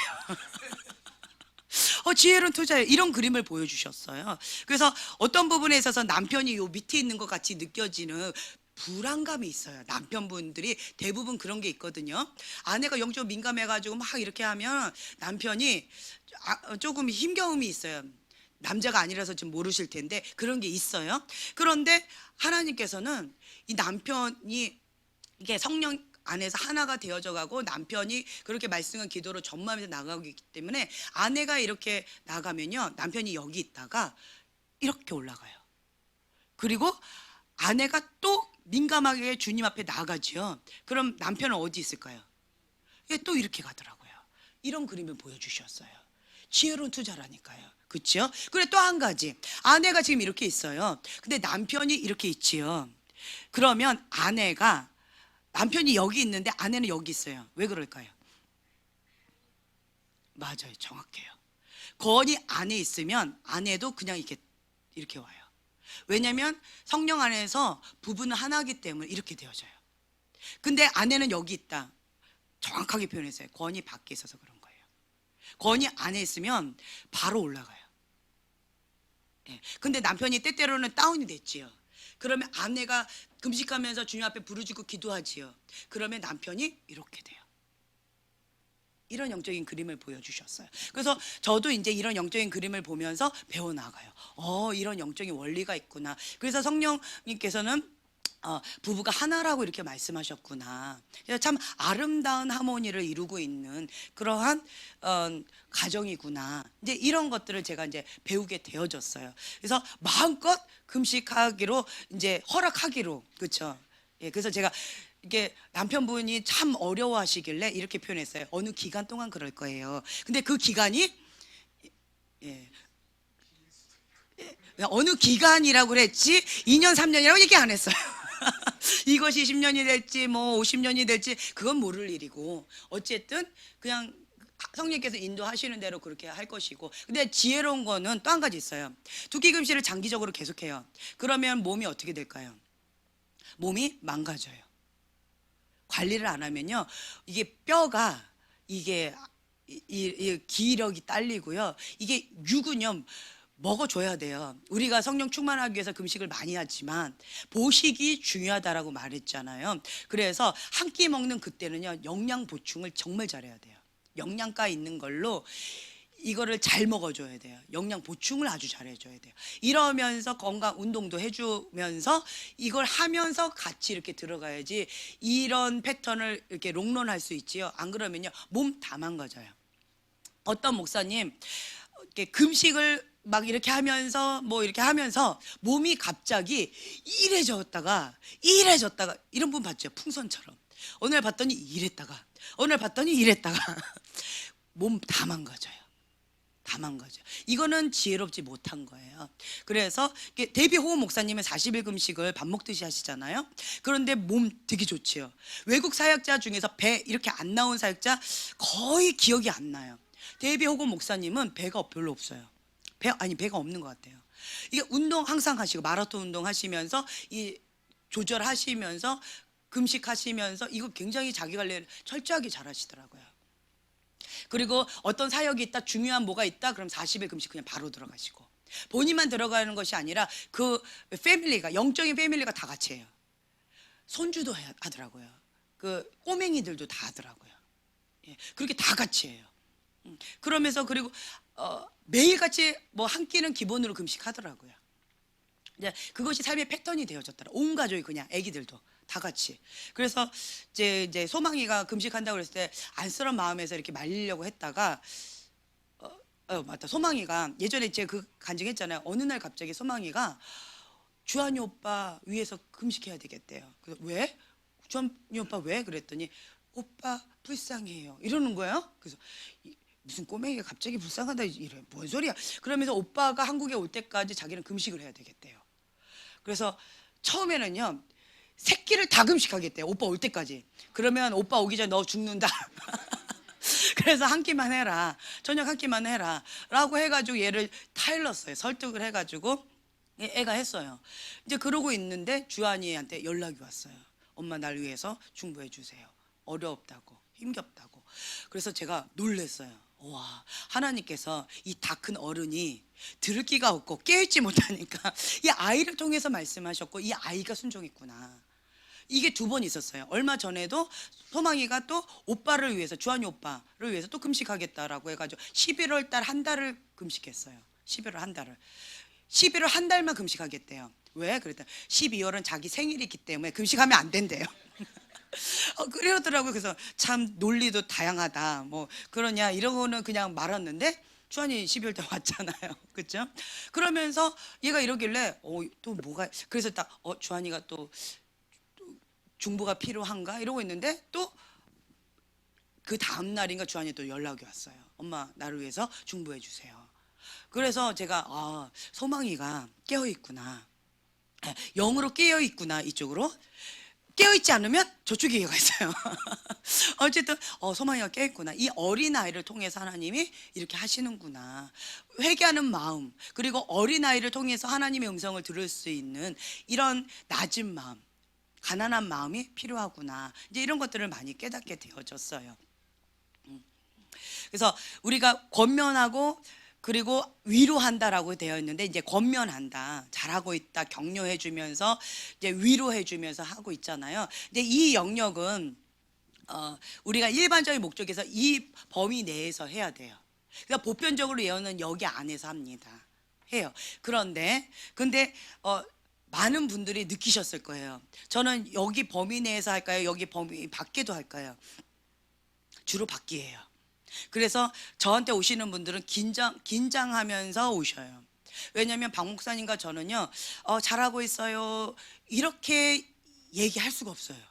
지혜로운 투자예요. 이런 그림을 보여주셨어요. 그래서 어떤 부분에 있어서 남편이 요 밑에 있는 것 같이 느껴지는 불안감이 있어요. 남편분들이 대부분 그런 게 있거든요. 아내가 영적으로 민감해가지고 막 이렇게 하면 남편이 조금 힘겨움이 있어요. 남자가 아니라서 좀 모르실 텐데 그런 게 있어요. 그런데 하나님께서는 이 남편이 이게 성령 안에서 하나가 되어져 가고, 남편이 그렇게 말씀과 기도로 전무하면서 나가고 있기 때문에 아내가 이렇게 나가면요, 남편이 여기 있다가 이렇게 올라가요. 그리고 아내가 또 민감하게 주님 앞에 나가죠. 그럼 남편은 어디 있을까요? 또 이렇게 가더라고요. 이런 그림을 보여주셨어요. 지혜로운 투자라니까요. 그렇죠? 그리고 또 한 가지, 아내가 지금 이렇게 있어요. 근데 남편이 이렇게 있지요. 그러면 남편이 여기 있는데 아내는 여기 있어요. 왜 그럴까요? 맞아요. 정확해요. 권이 안에 있으면 아내도 그냥 이렇게 와요. 왜냐하면 성령 안에서 부부는 하나이기 때문에 이렇게 되어져요. 근데 아내는 여기 있다. 정확하게 표현했어요. 권이 밖에 있어서 그런 거예요. 권이 안에 있으면 바로 올라가요. 근데 남편이 때때로는 다운이 됐지요. 그러면 아내가 금식하면서 주님 앞에 부르짖고 기도하지요. 그러면 남편이 이렇게 돼요. 이런 영적인 그림을 보여주셨어요. 그래서 저도 이제 이런 영적인 그림을 보면서 배워나가요. 이런 영적인 원리가 있구나. 그래서 성령님께서는 부부가 하나라고 이렇게 말씀하셨구나. 그래서 참 아름다운 하모니를 이루고 있는 그러한 가정이구나. 이제 이런 것들을 제가 이제 배우게 되어졌어요. 그래서 마음껏 금식하기로 이제 허락하기로, 그렇죠? 그래서 제가 이게 남편분이 참 어려워하시길래 이렇게 표현했어요. 어느 기간 동안 그럴 거예요. 근데 그 기간이 어느 기간이라고 그랬지 2년 3년이라고 얘기 안 했어요. 이것이 10년이 될지 뭐 50년이 될지 그건 모를 일이고, 어쨌든 그냥 성령께서 인도하시는 대로 그렇게 할 것이고. 근데 지혜로운 거는 또 한 가지 있어요. 두 끼 금식을 장기적으로 계속해요. 그러면 몸이 어떻게 될까요? 몸이 망가져요. 관리를 안 하면요, 이게 뼈가 이게 이 기력이 딸리고요. 이게 육은요 먹어줘야 돼요. 우리가 성령 충만하기 위해서 금식을 많이 하지만 보식이 중요하다라고 말했잖아요. 그래서 한 끼 먹는 그때는요 영양 보충을 정말 잘해야 돼요. 영양가 있는 걸로 이거를 잘 먹어줘야 돼요. 영양 보충을 아주 잘해줘야 돼요. 이러면서 건강 운동도 해주면서 이걸 하면서 같이 이렇게 들어가야지 이런 패턴을 이렇게 롱런할 수 있지요. 안 그러면요 몸 다 망가져요. 어떤 목사님 이렇게 금식을 막 이렇게 하면서 뭐 이렇게 하면서 몸이 갑자기 이래졌다가 이런 분 봤죠? 풍선처럼. 오늘 봤더니 이랬다가 오늘 봤더니 이랬다가 몸 다 망가져요. 다 망가져. 이거는 지혜롭지 못한 거예요. 그래서 데이비 호우 목사님은 40일 금식을 밥 먹듯이 하시잖아요. 그런데 몸 되게 좋지요. 외국 사역자 중에서 배 이렇게 안 나온 사역자 거의 기억이 안 나요. 데이비 호우 목사님은 배가 별로 없어요. 배가 없는 것 같아요. 이게 운동 항상 하시고 마라톤 운동 하시면서 이 조절하시면서 금식하시면서 이거 굉장히 자기 관리를 철저하게 잘 하시더라고요. 그리고 어떤 사역이 있다, 중요한 뭐가 있다, 그럼 40일 금식 그냥 바로 들어가시고 본인만 들어가는 것이 아니라 그 패밀리가, 영적인 패밀리가 다 같이 해요. 손주도 하더라고요. 그 꼬맹이들도 다 하더라고요. 예, 그렇게 다 같이 해요. 그러면서 그리고 매일같이 뭐 한 끼는 기본으로 금식하더라고요. 이제 그것이 삶의 패턴이 되어졌더라. 온 가족이 그냥 아기들도 다 같이. 그래서 이제 소망이가 금식한다고 그랬을 때 안쓰러운 마음에서 이렇게 말리려고 했다가 맞다. 소망이가 예전에 제가 그 간증했잖아요. 어느 날 갑자기 소망이가 주한이 오빠 위해서 금식해야 되겠대요. 그래서 왜? 주한이 오빠 왜? 그랬더니 오빠 불쌍해요. 이러는 거예요. 그래서 무슨 꼬맹이가 갑자기 불쌍하다 이래. 뭔 소리야? 그러면서 오빠가 한국에 올 때까지 자기는 금식을 해야 되겠대요. 그래서 처음에는요 새끼를 다 금식하겠대요. 오빠 올 때까지. 그러면 오빠 오기 전에 너 죽는다. 그래서 한 끼만 해라. 저녁 한 끼만 해라. 라고 해가지고 얘를 타일렀어요. 설득을 해가지고 애가 했어요. 이제 그러고 있는데 주한이한테 연락이 왔어요. 엄마 날 위해서 중보해 주세요. 어렵다고 힘겹다고. 그래서 제가 놀랐어요. 와, 하나님께서 이 다 큰 어른이 들을 기가 없고 깨있지 못하니까 이 아이를 통해서 말씀하셨고 이 아이가 순종했구나. 이게 두 번 있었어요. 얼마 전에도 소망이가 또 오빠를 위해서, 주한이 오빠를 위해서 또 금식하겠다라고 해가지고 11월 달 한 달을 금식했어요. 11월 한 달을. 11월 한 달만 금식하겠대요. 왜? 그랬더니 12월은 자기 생일이기 때문에 금식하면 안 된대요. 그러더라고요. 그래서 참 논리도 다양하다. 뭐 그러냐 이러고는 그냥 말았는데 주한이 12월 때 왔잖아요. 그렇죠? 그러면서 얘가 이러길래 또 뭐가 그래서 딱 주한이가 또 중보가 필요한가 이러고 있는데 또 그 다음 날인가 주한이 또 연락이 왔어요. 엄마 나를 위해서 중보해 주세요. 그래서 제가 소망이가 깨어 있구나. 영으로 깨어 있구나. 이쪽으로 깨어있지 않으면 저쪽에 얘가 있어요. 어쨌든 소망이가 깨어있구나. 이 어린아이를 통해서 하나님이 이렇게 하시는구나. 회개하는 마음 그리고 어린아이를 통해서 하나님의 음성을 들을 수 있는 이런 낮은 마음, 가난한 마음이 필요하구나. 이제 이런 것들을 많이 깨닫게 되어졌어요. 그래서 우리가 권면하고 그리고 위로한다라고 되어 있는데 이제 권면한다, 잘하고 있다, 격려해 주면서 이제 위로해 주면서 하고 있잖아요. 근데 이 영역은 우리가 일반적인 목적에서 이 범위 내에서 해야 돼요. 그러니까 보편적으로 예언은 여기 안에서 합니다. 해요. 근데 많은 분들이 느끼셨을 거예요. 저는 여기 범위 내에서 할까요? 여기 범위 밖에도 할까요? 주로 밖이에요. 그래서 저한테 오시는 분들은 긴장하면서 오셔요. 왜냐하면 박 목사님과 저는요 잘하고 있어요 이렇게 얘기할 수가 없어요.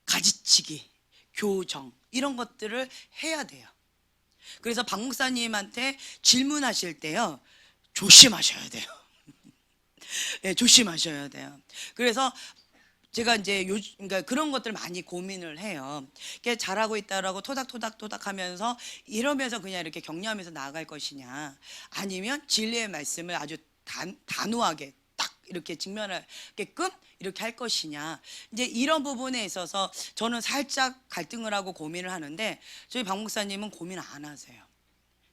가지치기, 교정 이런 것들을 해야 돼요. 그래서 박 목사님한테 질문하실 때요 조심하셔야 돼요. 네, 조심하셔야 돼요. 그래서 제가 이제 그러니까 그런 것들 많이 고민을 해요. 잘하고 있다라고 토닥토닥 하면서 이러면서 그냥 이렇게 격려하면서 나아갈 것이냐, 아니면 진리의 말씀을 아주 단호하게 딱 이렇게 직면하게끔 이렇게 할 것이냐. 이제 이런 부분에 있어서 저는 살짝 갈등을 하고 고민을 하는데 저희 박 목사님은 고민 안 하세요.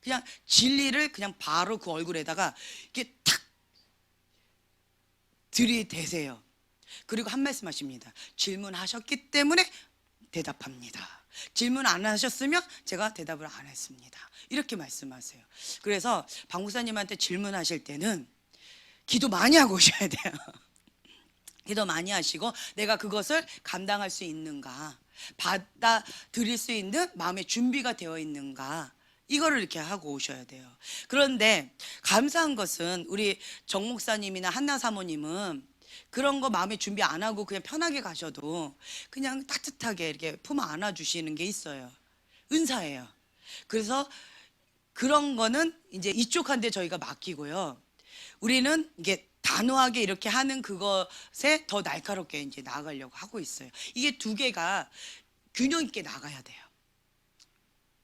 그냥 진리를 그냥 바로 그 얼굴에다가 이렇게 탁 들이대세요. 그리고 한 말씀 하십니다. 질문하셨기 때문에 대답합니다. 질문 안 하셨으면 제가 대답을 안 했습니다. 이렇게 말씀하세요. 그래서 박 목사님한테 질문하실 때는 기도 많이 하고 오셔야 돼요. 기도 많이 하시고 내가 그것을 감당할 수 있는가, 받아들일 수 있는 마음의 준비가 되어 있는가, 이거를 이렇게 하고 오셔야 돼요. 그런데 감사한 것은 우리 정 목사님이나 한나 사모님은 그런 거 마음에 준비 안 하고 그냥 편하게 가셔도 그냥 따뜻하게 이렇게 품 안아주시는 게 있어요. 은사예요. 그래서 그런 거는 이제 이쪽한테 저희가 맡기고요. 우리는 이게 단호하게 이렇게 하는 그것에 더 날카롭게 이제 나아가려고 하고 있어요. 이게 두 개가 균형 있게 나가야 돼요.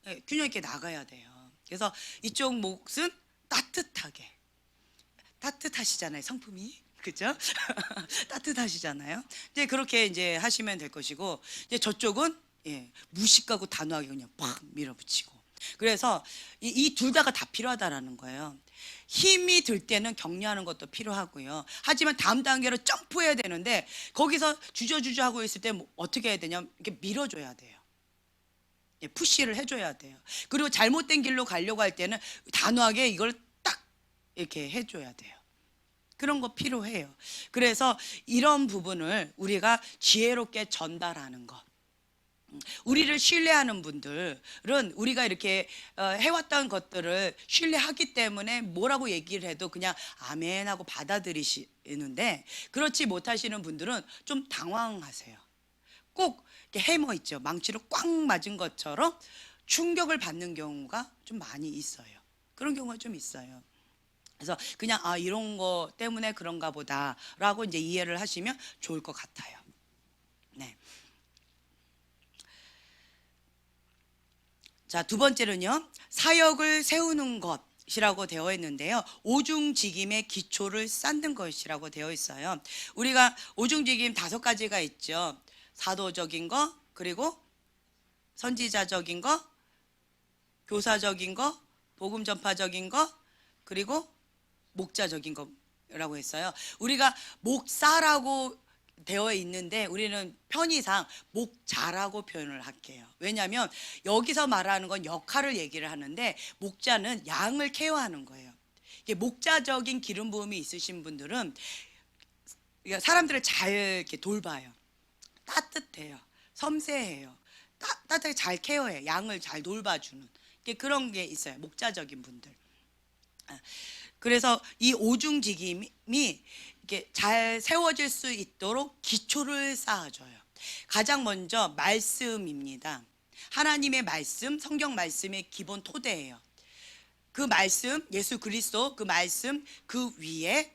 네, 균형 있게 나가야 돼요. 그래서 이쪽 몫은 따뜻하시잖아요, 성품이. 그죠? 따뜻하시잖아요. 이제 그렇게 이제 하시면 될 것이고, 이제 저쪽은 무식하고 단호하게 그냥 팍 밀어붙이고. 그래서 이 둘 다가 다 필요하다라는 거예요. 힘이 들 때는 격려하는 것도 필요하고요. 하지만 다음 단계로 점프해야 되는데 거기서 주저주저 하고 있을 때 어떻게 해야 되냐면 이렇게 밀어줘야 돼요. 푸시를 해줘야 돼요. 그리고 잘못된 길로 가려고 할 때는 단호하게 이걸 딱 이렇게 해줘야 돼요. 그런 거 필요해요. 그래서 이런 부분을 우리가 지혜롭게 전달하는 것. 우리를 신뢰하는 분들은 우리가 이렇게 해왔던 것들을 신뢰하기 때문에 뭐라고 얘기를 해도 그냥 아멘 하고 받아들이시는데, 그렇지 못하시는 분들은 좀 당황하세요. 꼭 이렇게 해머 있죠. 망치로 꽉 맞은 것처럼 충격을 받는 경우가 좀 많이 있어요. 그런 경우가 좀 있어요. 그래서 그냥 이런 거 때문에 그런가 보다라고 이제 이해를 하시면 좋을 것 같아요. 네. 자, 두 번째는요, 사역을 세우는 것이라고 되어 있는데요, 오중직임의 기초를 쌓는 것이라고 되어 있어요. 우리가 오중직임 5가지가 있죠. 사도적인 거, 그리고 선지자적인 거, 교사적인 거, 복음 전파적인 거, 그리고 목자적인 거라고 했어요. 우리가 목사라고 되어 있는데 우리는 편의상 목자라고 표현을 할게요. 왜냐하면 여기서 말하는 건 역할을 얘기를 하는데 목자는 양을 케어하는 거예요. 이게 목자적인 기름 부음이 있으신 분들은 사람들을 잘 이렇게 돌봐요. 따뜻해요. 섬세해요. 따뜻하게 잘 케어해요. 양을 잘 돌봐주는 그런 게 있어요. 목자적인 분들. 그래서 이 오중직임이 이렇게 잘 세워질 수 있도록 기초를 쌓아줘요. 가장 먼저 말씀입니다. 하나님의 말씀, 성경 말씀의 기본 토대예요. 그 말씀, 예수 그리스도 그 말씀, 그 위에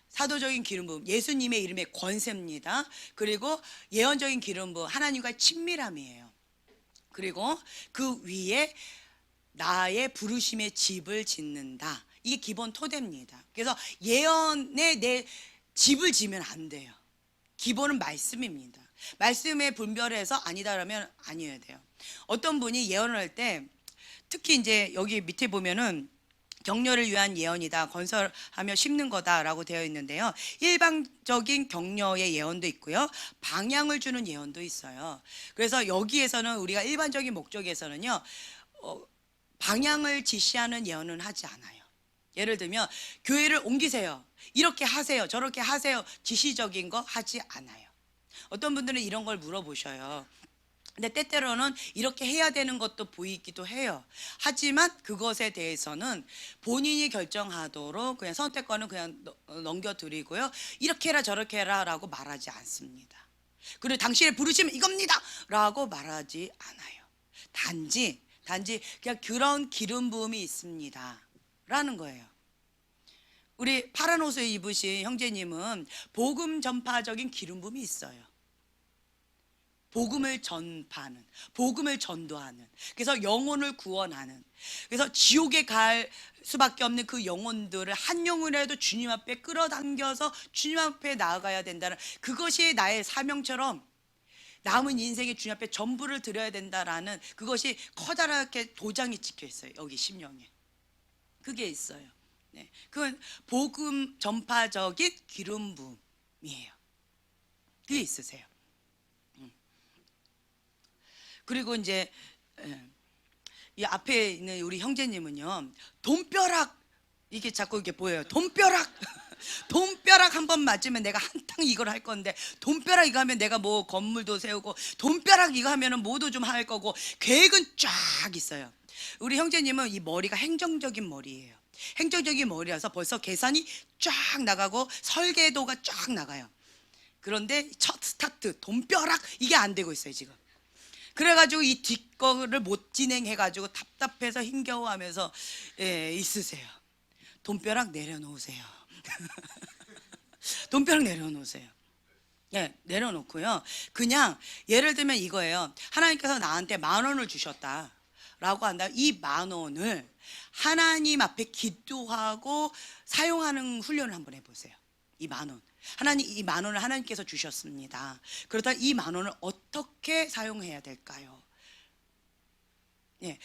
사도적인 기름 부음, 예수님의 이름의 권세입니다. 그리고 예언적인 기름 부음, 하나님과의 친밀함이에요. 그리고 그 위에 나의 부르심의 집을 짓는다. 이게 기본 토대입니다. 그래서 예언에 내 집을 지면 안 돼요. 기본은 말씀입니다. 말씀에 분별해서 아니다라면 아니어야 돼요. 어떤 분이 예언을 할 때 특히 이제 여기 밑에 보면은 격려를 위한 예언이다, 건설하며 심는 거다라고 되어 있는데요. 일방적인 격려의 예언도 있고요, 방향을 주는 예언도 있어요. 그래서 여기에서는 우리가 일반적인 목적에서는요, 방향을 지시하는 예언은 하지 않아요. 예를 들면 교회를 옮기세요, 이렇게 하세요, 저렇게 하세요, 지시적인 거 하지 않아요. 어떤 분들은 이런 걸 물어보셔요. 근데 때때로는 이렇게 해야 되는 것도 보이기도 해요. 하지만 그것에 대해서는 본인이 결정하도록 그냥 선택권은 그냥 넘겨드리고요, 이렇게 해라 저렇게 해라 라고 말하지 않습니다. 그리고 당신의 부르심은 이겁니다 라고 말하지 않아요. 단지 그냥 그런 기름 부음이 있습니다 라는 거예요. 우리 파란 옷을 입으신 형제님은 복음 전파적인 기름 부음이 있어요. 복음을 전파하는, 복음을 전도하는, 그래서 영혼을 구원하는, 그래서 지옥에 갈 수밖에 없는 그 영혼들을 한 영혼이라도 주님 앞에 끌어당겨서 주님 앞에 나아가야 된다는, 그것이 나의 사명처럼 남은 인생에 주님 앞에 전부를 드려야 된다라는, 그것이 커다랗게 도장이 찍혀 있어요. 여기 심령에 그게 있어요. 네, 그건 복음 전파적인 기름 부음이에요. 그게 있으세요. 그리고 이제 이 앞에 있는 우리 형제님은요, 돈벼락, 이게 자꾸 이렇게 보여요. 돈벼락 돈벼락 한 번 맞으면 내가 한탕 이걸 할 건데, 돈벼락 이거 하면 내가 뭐 건물도 세우고, 돈벼락 이거 하면은 뭐도 좀 할 거고, 계획은 쫙 있어요. 우리 형제님은 이 머리가 행정적인 머리예요. 행정적인 머리라서 벌써 계산이 쫙 나가고 설계도가 쫙 나가요. 그런데 첫 스타트 돈벼락 이게 안 되고 있어요 지금. 그래가지고 이 뒷거를 못 진행해가지고 답답해서 힘겨워하면서 있으세요. 돈벼락 내려놓으세요. 돈벼락 내려놓으세요. 예, 내려놓고요. 그냥 예를 들면 이거예요. 하나님께서 나한테 10,000원을 주셨다라고 한다면 이 10,000원을 하나님 앞에 기도하고 사용하는 훈련을 한번 해보세요. 이 10,000원. 하나님, 이 10,000원을 하나님께서 주셨습니다. 그렇다면 이 10,000원을 어떻게 사용해야 될까요? 예.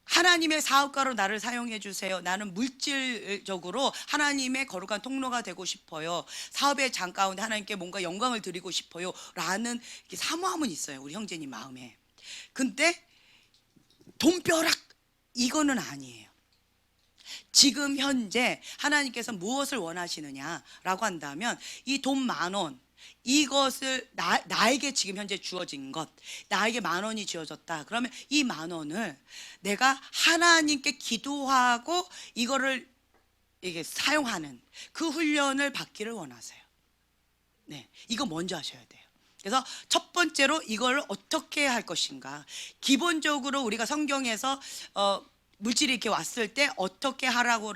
하나님의 사업가로 나를 사용해 주세요. 나는 물질적으로 하나님의 거룩한 통로가 되고 싶어요. 사업의 장 가운데 하나님께 뭔가 영광을 드리고 싶어요. 라는 사모함은 있어요. 우리 형제님 마음에. 근데 돈벼락 이거는 아니에요. 지금 현재 하나님께서 무엇을 원하시느냐라고 한다면 이 돈 10,000원, 이것을 나에게 지금 현재 주어진 것, 나에게 10,000원이 주어졌다. 그러면 이 10,000원을 내가 하나님께 기도하고 이거를 이게 사용하는 그 훈련을 받기를 원하세요. 네, 이거 먼저 하셔야 돼요. 그래서 첫 번째로 이걸 어떻게 할 것인가. 기본적으로 우리가 성경에서 물질이 이렇게 왔을 때 어떻게 하라고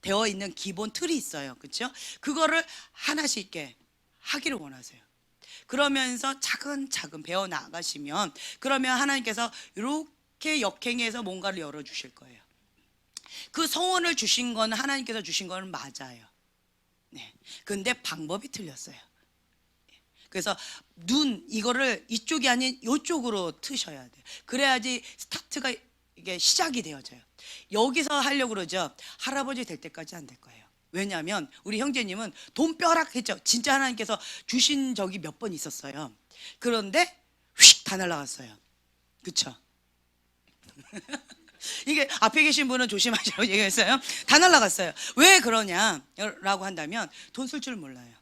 되어 있는 기본 틀이 있어요. 그렇죠? 그거를 하나씩 이렇게 하기를 원하세요. 그러면서 차근차근 배워 나가시면, 그러면 하나님께서 이렇게 역행해서 뭔가를 열어주실 거예요. 그 소원을 주신 건 하나님께서 주신 건 맞아요. 네. 근데 방법이 틀렸어요. 그래서 이거를 이쪽이 아닌 이쪽으로 트셔야 돼요. 그래야지 스타트가 이게 시작이 되어져요. 여기서 하려고 그러죠. 할아버지 될 때까지 안 될 거예요. 왜냐하면 우리 형제님은 돈벼락 했죠. 진짜 하나님께서 주신 적이 몇 번 있었어요. 그런데 휙 다 날아갔어요. 그렇죠? 이게 앞에 계신 분은 조심하시라고 얘기했어요. 다 날아갔어요. 왜 그러냐라고 한다면 돈 쓸 줄 몰라요.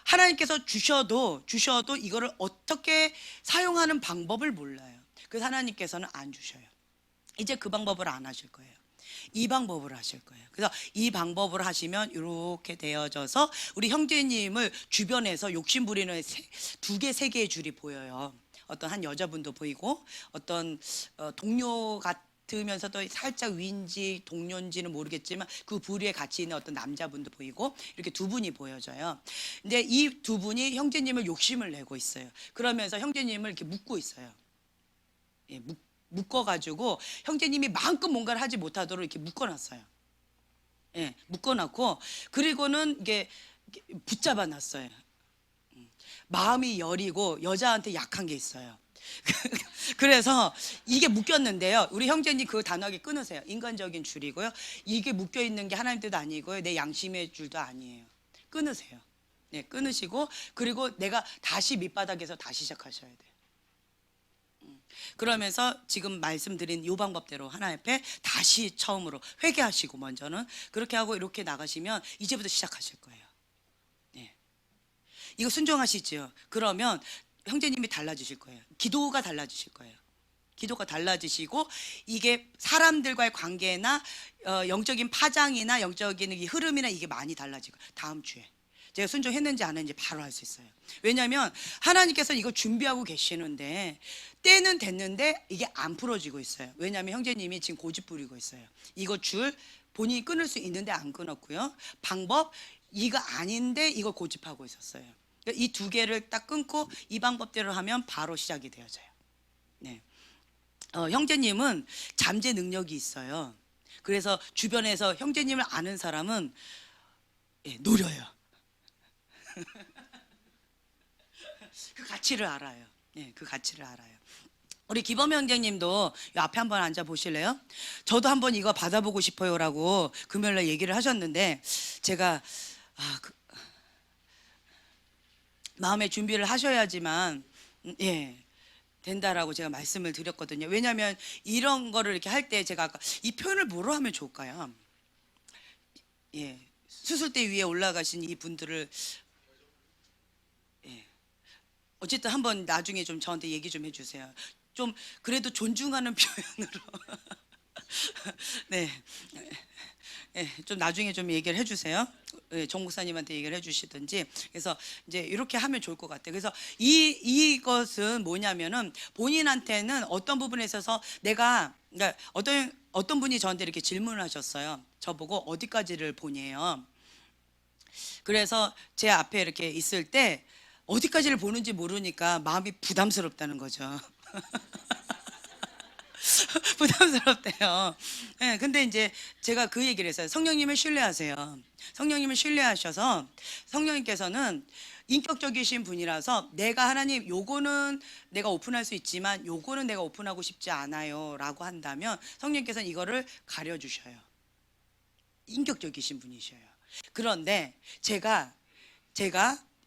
하나님께서 주셔도 이거를 어떻게 사용하는 방법을 몰라요. 그래서 하나님께서는 안 주셔요. 이제 그 방법을 안 하실 거예요. 이 방법을 하실 거예요. 그래서 이 방법을 하시면 이렇게 되어져서 우리 형제님을 주변에서 욕심 부리는 2개, 3개의 줄이 보여요. 어떤 한 여자분도 보이고, 어떤 동료 같으면서도 살짝 위인지 동료인지는 모르겠지만 그 부류에 같이 있는 어떤 남자분도 보이고, 이렇게 2분이 보여져요. 근데 이 2분이 형제님을 욕심을 내고 있어요. 그러면서 형제님을 이렇게 묶고 있어요. 예, 묶어가지고 형제님이 마음껏 뭔가를 하지 못하도록 이렇게 묶어놨어요. 예, 묶어놨고, 그리고는 이게 붙잡아 놨어요. 마음이 여리고 여자한테 약한 게 있어요. 그래서 이게 묶였는데요. 우리 형제님 그거 단호하게 끊으세요. 인간적인 줄이고요. 이게 묶여 있는 게 하나님 뜻 아니고요. 내 양심의 줄도 아니에요. 끊으세요. 네, 끊으시고, 그리고 내가 다시 밑바닥에서 다시 시작하셔야 돼요. 그러면서 지금 말씀드린 이 방법대로 하나님 앞에 다시 처음으로 회개하시고, 먼저는 그렇게 하고 이렇게 나가시면 이제부터 시작하실 거예요. 네. 이거 순종하시죠. 그러면 형제님이 달라지실 거예요. 기도가 달라지실 거예요. 기도가 달라지시고, 이게 사람들과의 관계나 영적인 파장이나 영적인 이 흐름이나 이게 많이 달라지고, 다음 주에 제가 순종했는지 안 했는지 바로 알 수 있어요. 왜냐하면 하나님께서 이거 준비하고 계시는데 때는 됐는데 이게 안 풀어지고 있어요. 왜냐하면 형제님이 지금 고집 부리고 있어요. 이거 줄 본인이 끊을 수 있는데 안 끊었고요. 방법 이거 아닌데 이걸 고집하고 있었어요. 이 두 개를 딱 끊고 이 방법대로 하면 바로 시작이 되어져요. 네. 형제님은 잠재 능력이 있어요. 그래서 주변에서 형제님을 아는 사람은 노려요. 그 가치를 알아요. 그 가치를 알아요. 우리 기범 형제님도 이 앞에 한번 앉아 보실래요? 저도 한번 이거 받아보고 싶어요라고 금요일날 얘기를 하셨는데 제가 마음의 준비를 하셔야지만 된다라고 제가 말씀을 드렸거든요. 왜냐하면 이런 거를 이렇게 할 때 제가 아까 이 표현을 뭐로 하면 좋을까요? 수술대 위에 올라가신 이 분들을 어쨌든 한번 나중에 좀 저한테 얘기 좀 해주세요. 좀 그래도 존중하는 표현으로 네. 좀 나중에 좀 얘기를 해주세요. 정 목사님한테 얘기를 해주시든지. 그래서 이제 이렇게 하면 좋을 것 같아요. 그래서 이것은 뭐냐면은 본인한테는 어떤 부분에 있어서 내가 그러니까 어떤 분이 저한테 이렇게 질문을 하셨어요. 저보고 어디까지를 보니에요. 그래서 제 앞에 이렇게 있을 때 어디까지를 보는지 모르니까 마음이 부담스럽다는 거죠. 부담스럽대요. 근데 이제 제가 그 얘기를 했어요. 성령님을 신뢰하세요. 성령님을 신뢰하셔서 성령님께서는 인격적이신 분이라서 내가 하나님 요거는 내가 오픈할 수 있지만 요거는 내가 오픈하고 싶지 않아요 라고 한다면 성령님께서는 이거를 가려주셔요. 인격적이신 분이셔요. 그런데 제가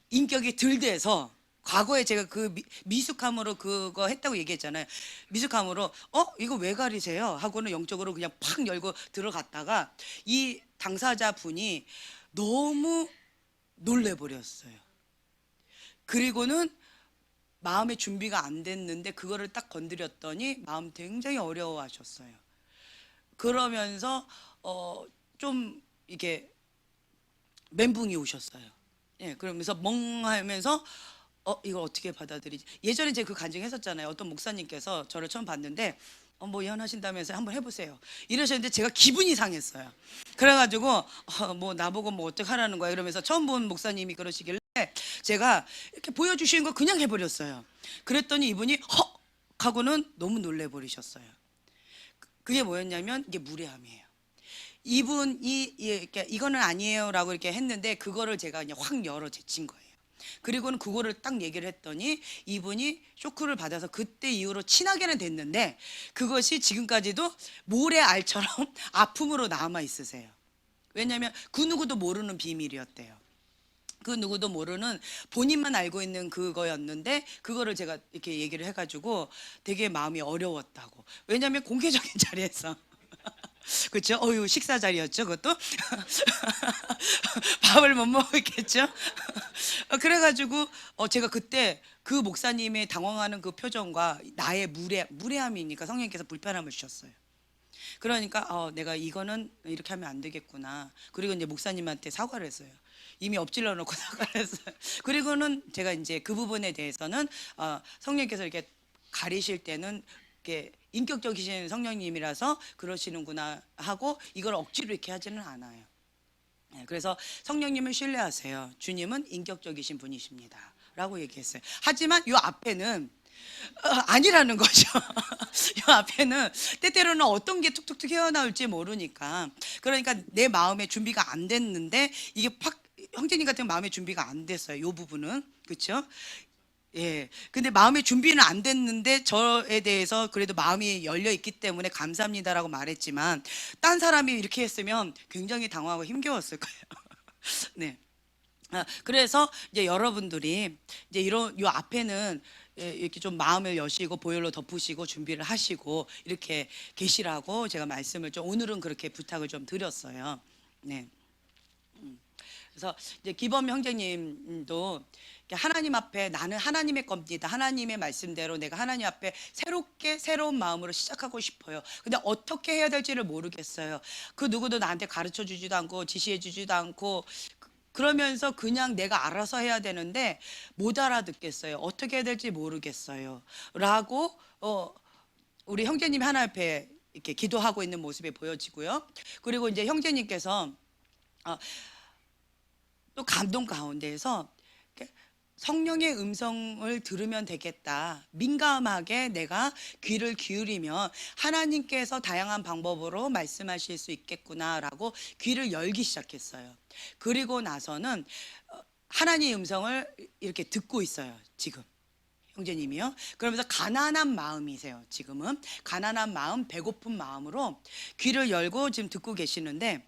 인격이 덜 돼서 과거에 제가 그 미숙함으로 그거 했다고 얘기했잖아요. 미숙함으로 이거 왜 가리세요? 하고는 영적으로 그냥 팍 열고 들어갔다가 이 당사자 분이 너무 놀래버렸어요. 그리고는 마음의 준비가 안 됐는데 그거를 딱 건드렸더니 마음 굉장히 어려워하셨어요. 그러면서 좀 이게 멘붕이 오셨어요. 그러면서 멍하면서 이걸 어떻게 받아들이지? 예전에 제가 그 간증했었잖아요. 어떤 목사님께서 저를 처음 봤는데 뭐 예언하신다면서 한번 해보세요 이러셨는데 제가 기분이 상했어요. 그래가지고 뭐 나보고 뭐 어떡하라는 거야 이러면서 처음 본 목사님이 그러시길래 제가 이렇게 보여주시는 거 그냥 해버렸어요. 그랬더니 이분이 헉 하고는 너무 놀래버리셨어요. 그게 뭐였냐면 이게 무례함이에요. 이분이 이거는 아니에요라고 이렇게 했는데 그거를 제가 그냥 확 열어 제친 거예요. 그리고는 그거를 딱 얘기를 했더니 이분이 쇼크를 받아서 그때 이후로 친하게는 됐는데 그것이 지금까지도 모래알처럼 아픔으로 남아 있으세요. 왜냐하면 그 누구도 모르는 비밀이었대요. 그 누구도 모르는 본인만 알고 있는 그거였는데 그거를 제가 이렇게 얘기를 해가지고 되게 마음이 어려웠다고. 왜냐하면 공개적인 자리에서 그렇죠? 식사 자리였죠, 그것도. 밥을 못 먹었겠죠. 그래가지고 제가 그때 그 목사님의 당황하는 그 표정과 나의 무례함이니까 성령님께서 불편함을 주셨어요. 그러니까 내가 이거는 이렇게 하면 안 되겠구나. 그리고 이제 목사님한테 사과를 했어요. 이미 엎질러 놓고 사과를 했어요. 그리고는 제가 이제 그 부분에 대해서는 성령님께서 이렇게 가리실 때는 이렇게 인격적이신 성령님이라서 그러시는구나 하고 이걸 억지로 이렇게 하지는 않아요. 그래서 성령님을 신뢰하세요. 주님은 인격적이신 분이십니다 라고 얘기했어요. 하지만 이 앞에는 아니라는 거죠. 이 앞에는 때때로는 어떤 게 툭툭툭 헤어나올지 모르니까. 그러니까 내 마음의 준비가 안 됐는데 이게 팍 형제님 같은 마음의 준비가 안 됐어요. 이 부분은 그렇죠? 근데 마음의 준비는 안 됐는데 저에 대해서 그래도 마음이 열려 있기 때문에 감사합니다라고 말했지만 딴 사람이 이렇게 했으면 굉장히 당황하고 힘겨웠을 거예요. 네. 그래서 이제 여러분들이 이제 요 앞에는 이렇게 좀 마음을 여시고 보혈로 덮으시고 준비를 하시고 이렇게 계시라고 제가 말씀을 좀 오늘은 그렇게 부탁을 좀 드렸어요. 네. 그래서 이제 기범 형제님도 하나님 앞에 나는 하나님의 겁니다. 하나님의 말씀대로 내가 하나님 앞에 새로운 마음으로 시작하고 싶어요. 근데 어떻게 해야 될지를 모르겠어요. 그 누구도 나한테 가르쳐 주지도 않고 지시해 주지도 않고 그러면서 그냥 내가 알아서 해야 되는데 못 알아듣겠어요. 어떻게 해야 될지 모르겠어요. 라고 우리 형제님이 하나님 앞에 이렇게 기도하고 있는 모습이 보여지고요. 그리고 이제 형제님께서 또 감동 가운데에서 성령의 음성을 들으면 되겠다. 민감하게 내가 귀를 기울이면 하나님께서 다양한 방법으로 말씀하실 수 있겠구나라고 귀를 열기 시작했어요. 그리고 나서는 하나님의 음성을 이렇게 듣고 있어요. 지금 형제님이요. 그러면서 가난한 마음이세요. 지금은 가난한 마음, 배고픈 마음으로 귀를 열고 지금 듣고 계시는데,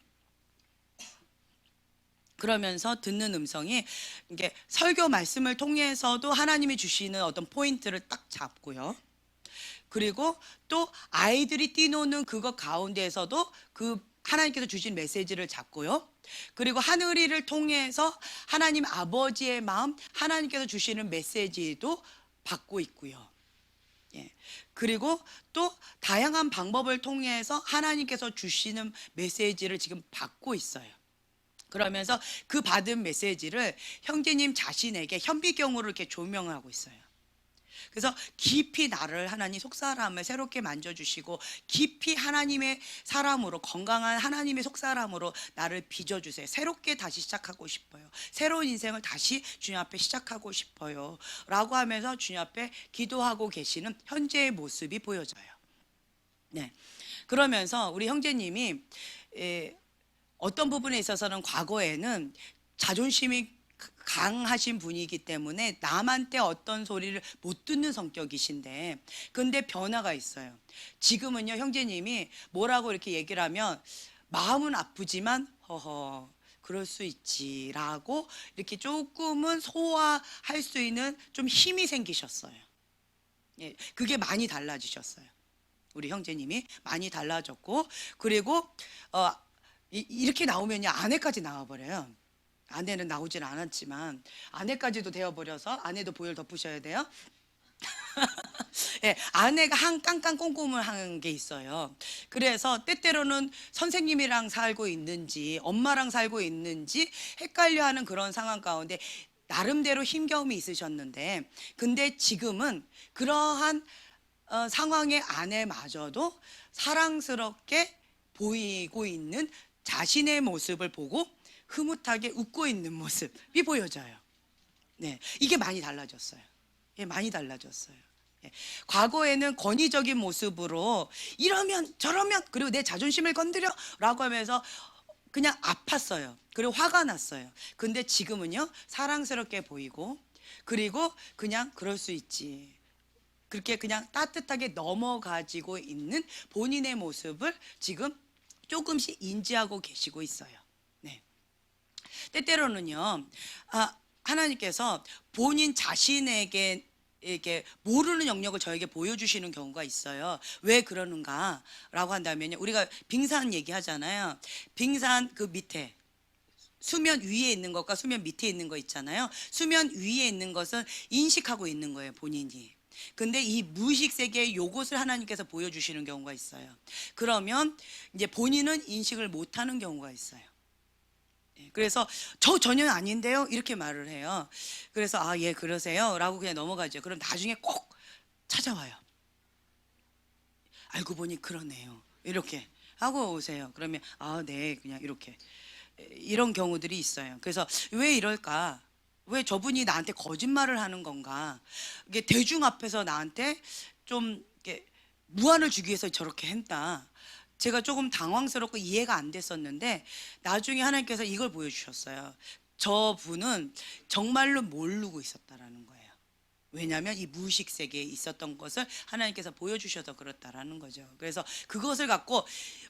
그러면서 듣는 음성이 이게 설교 말씀을 통해서도 하나님이 주시는 어떤 포인트를 딱 잡고요. 그리고 또 아이들이 뛰노는 그것 가운데에서도 그 하나님께서 주신 메시지를 잡고요. 그리고 하늘이를 통해서 하나님 아버지의 마음, 하나님께서 주시는 메시지도 받고 있고요. 예. 그리고 또 다양한 방법을 통해서 하나님께서 주시는 메시지를 지금 받고 있어요. 그러면서 그 받은 메시지를 형제님 자신에게 현미경으로 이렇게 조명하고 있어요. 그래서 깊이 나를 하나님 속사람을 새롭게 만져주시고 깊이 하나님의 사람으로, 건강한 하나님의 속사람으로 나를 빚어주세요. 새롭게 다시 시작하고 싶어요. 새로운 인생을 다시 주님 앞에 시작하고 싶어요 라고 하면서 주님 앞에 기도하고 계시는 현재의 모습이 보여져요. 네. 그러면서 우리 형제님이 어떤 부분에 있어서는 과거에는 자존심이 강하신 분이기 때문에 남한테 어떤 소리를 못 듣는 성격이신데, 근데 변화가 있어요. 지금은요, 형제님이 뭐라고 이렇게 얘기를 하면 마음은 아프지만 허허 그럴 수 있지라고 이렇게 조금은 소화할 수 있는 좀 힘이 생기셨어요. 예, 그게 많이 달라지셨어요. 우리 형제님이 많이 달라졌고, 그리고 이렇게 나오면요, 아내까지 나와버려요. 아내는 나오질 않았지만 아내까지도 되어버려서 아내도 보혈 덮으셔야 돼요. 예, 아내가 한 깡깡 꼼꼼을 한 게 있어요. 그래서 때때로는 선생님이랑 살고 있는지 엄마랑 살고 있는지 헷갈려하는 그런 상황 가운데 나름대로 힘겨움이 있으셨는데, 근데 지금은 그러한 상황의 아내마저도 사랑스럽게 보이고 있는 자신의 모습을 보고 흐뭇하게 웃고 있는 모습이 보여져요. 네, 이게 많이 달라졌어요. 예, 많이 달라졌어요. 예, 과거에는 권위적인 모습으로 이러면 저러면 그리고 내 자존심을 건드려 라고 하면서 그냥 아팠어요. 그리고 화가 났어요. 근데 지금은요, 사랑스럽게 보이고, 그리고 그냥 그럴 수 있지, 그렇게 그냥 따뜻하게 넘어가지고 있는 본인의 모습을 지금 조금씩 인지하고 계시고 있어요. 네. 때때로는요, 하나님께서 본인 자신에게 이렇게 모르는 영역을 저에게 보여주시는 경우가 있어요. 왜 그러는가라고 한다면요, 우리가 빙산 얘기하잖아요. 빙산 그 밑에 수면 위에 있는 것과 수면 밑에 있는 거 있잖아요. 수면 위에 있는 것은 인식하고 있는 거예요, 본인이. 근데 이 무의식 세계에 요것을 하나님께서 보여주시는 경우가 있어요. 그러면 이제 본인은 인식을 못하는 경우가 있어요. 그래서 저 전혀 아닌데요 이렇게 말을 해요. 그래서 아, 예, 그러세요 라고 그냥 넘어가죠. 그럼 나중에 꼭 찾아와요. 알고 보니 그러네요 이렇게 하고 오세요. 그러면 아, 네, 그냥 이렇게. 이런 경우들이 있어요. 그래서 왜 이럴까? 왜 저분이 나한테 거짓말을 하는 건가? 이게 대중 앞에서 나한테 좀 이렇게 무안을 주기 위해서 저렇게 했다. 제가 조금 당황스럽고 이해가 안 됐었는데 나중에 하나님께서 이걸 보여주셨어요. 저분은 정말로 모르고 있었다라는 거예요. 왜냐하면 이 무의식 세계에 있었던 것을 하나님께서 보여주셔서 그렇다라는 거죠. 그래서 그것을 갖고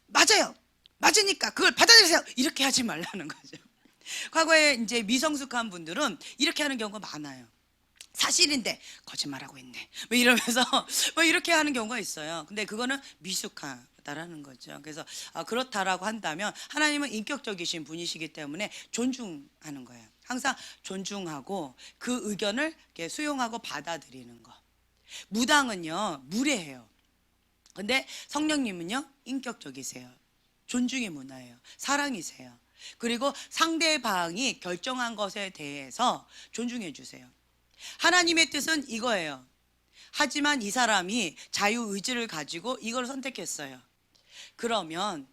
맞아요, 맞으니까 그걸 받아들이세요 이렇게 하지 말라는 거죠. 과거에 이제 미성숙한 분들은 이렇게 하는 경우가 많아요. 사실인데 거짓말하고 있네 뭐 이러면서 뭐 이렇게 하는 경우가 있어요. 근데 그거는 미숙하다라는 거죠. 그래서 그렇다라고 한다면 하나님은 인격적이신 분이시기 때문에 존중하는 거예요. 항상 존중하고 그 의견을 이렇게 수용하고 받아들이는 거. 무당은요, 무례해요. 근데 성령님은요, 인격적이세요. 존중의 문화예요. 사랑이세요. 그리고 상대방이 결정한 것에 대해서 존중해 주세요. 하나님의 뜻은 이거예요. 하지만 이 사람이 자유의지를 가지고 이걸 선택했어요. 그러면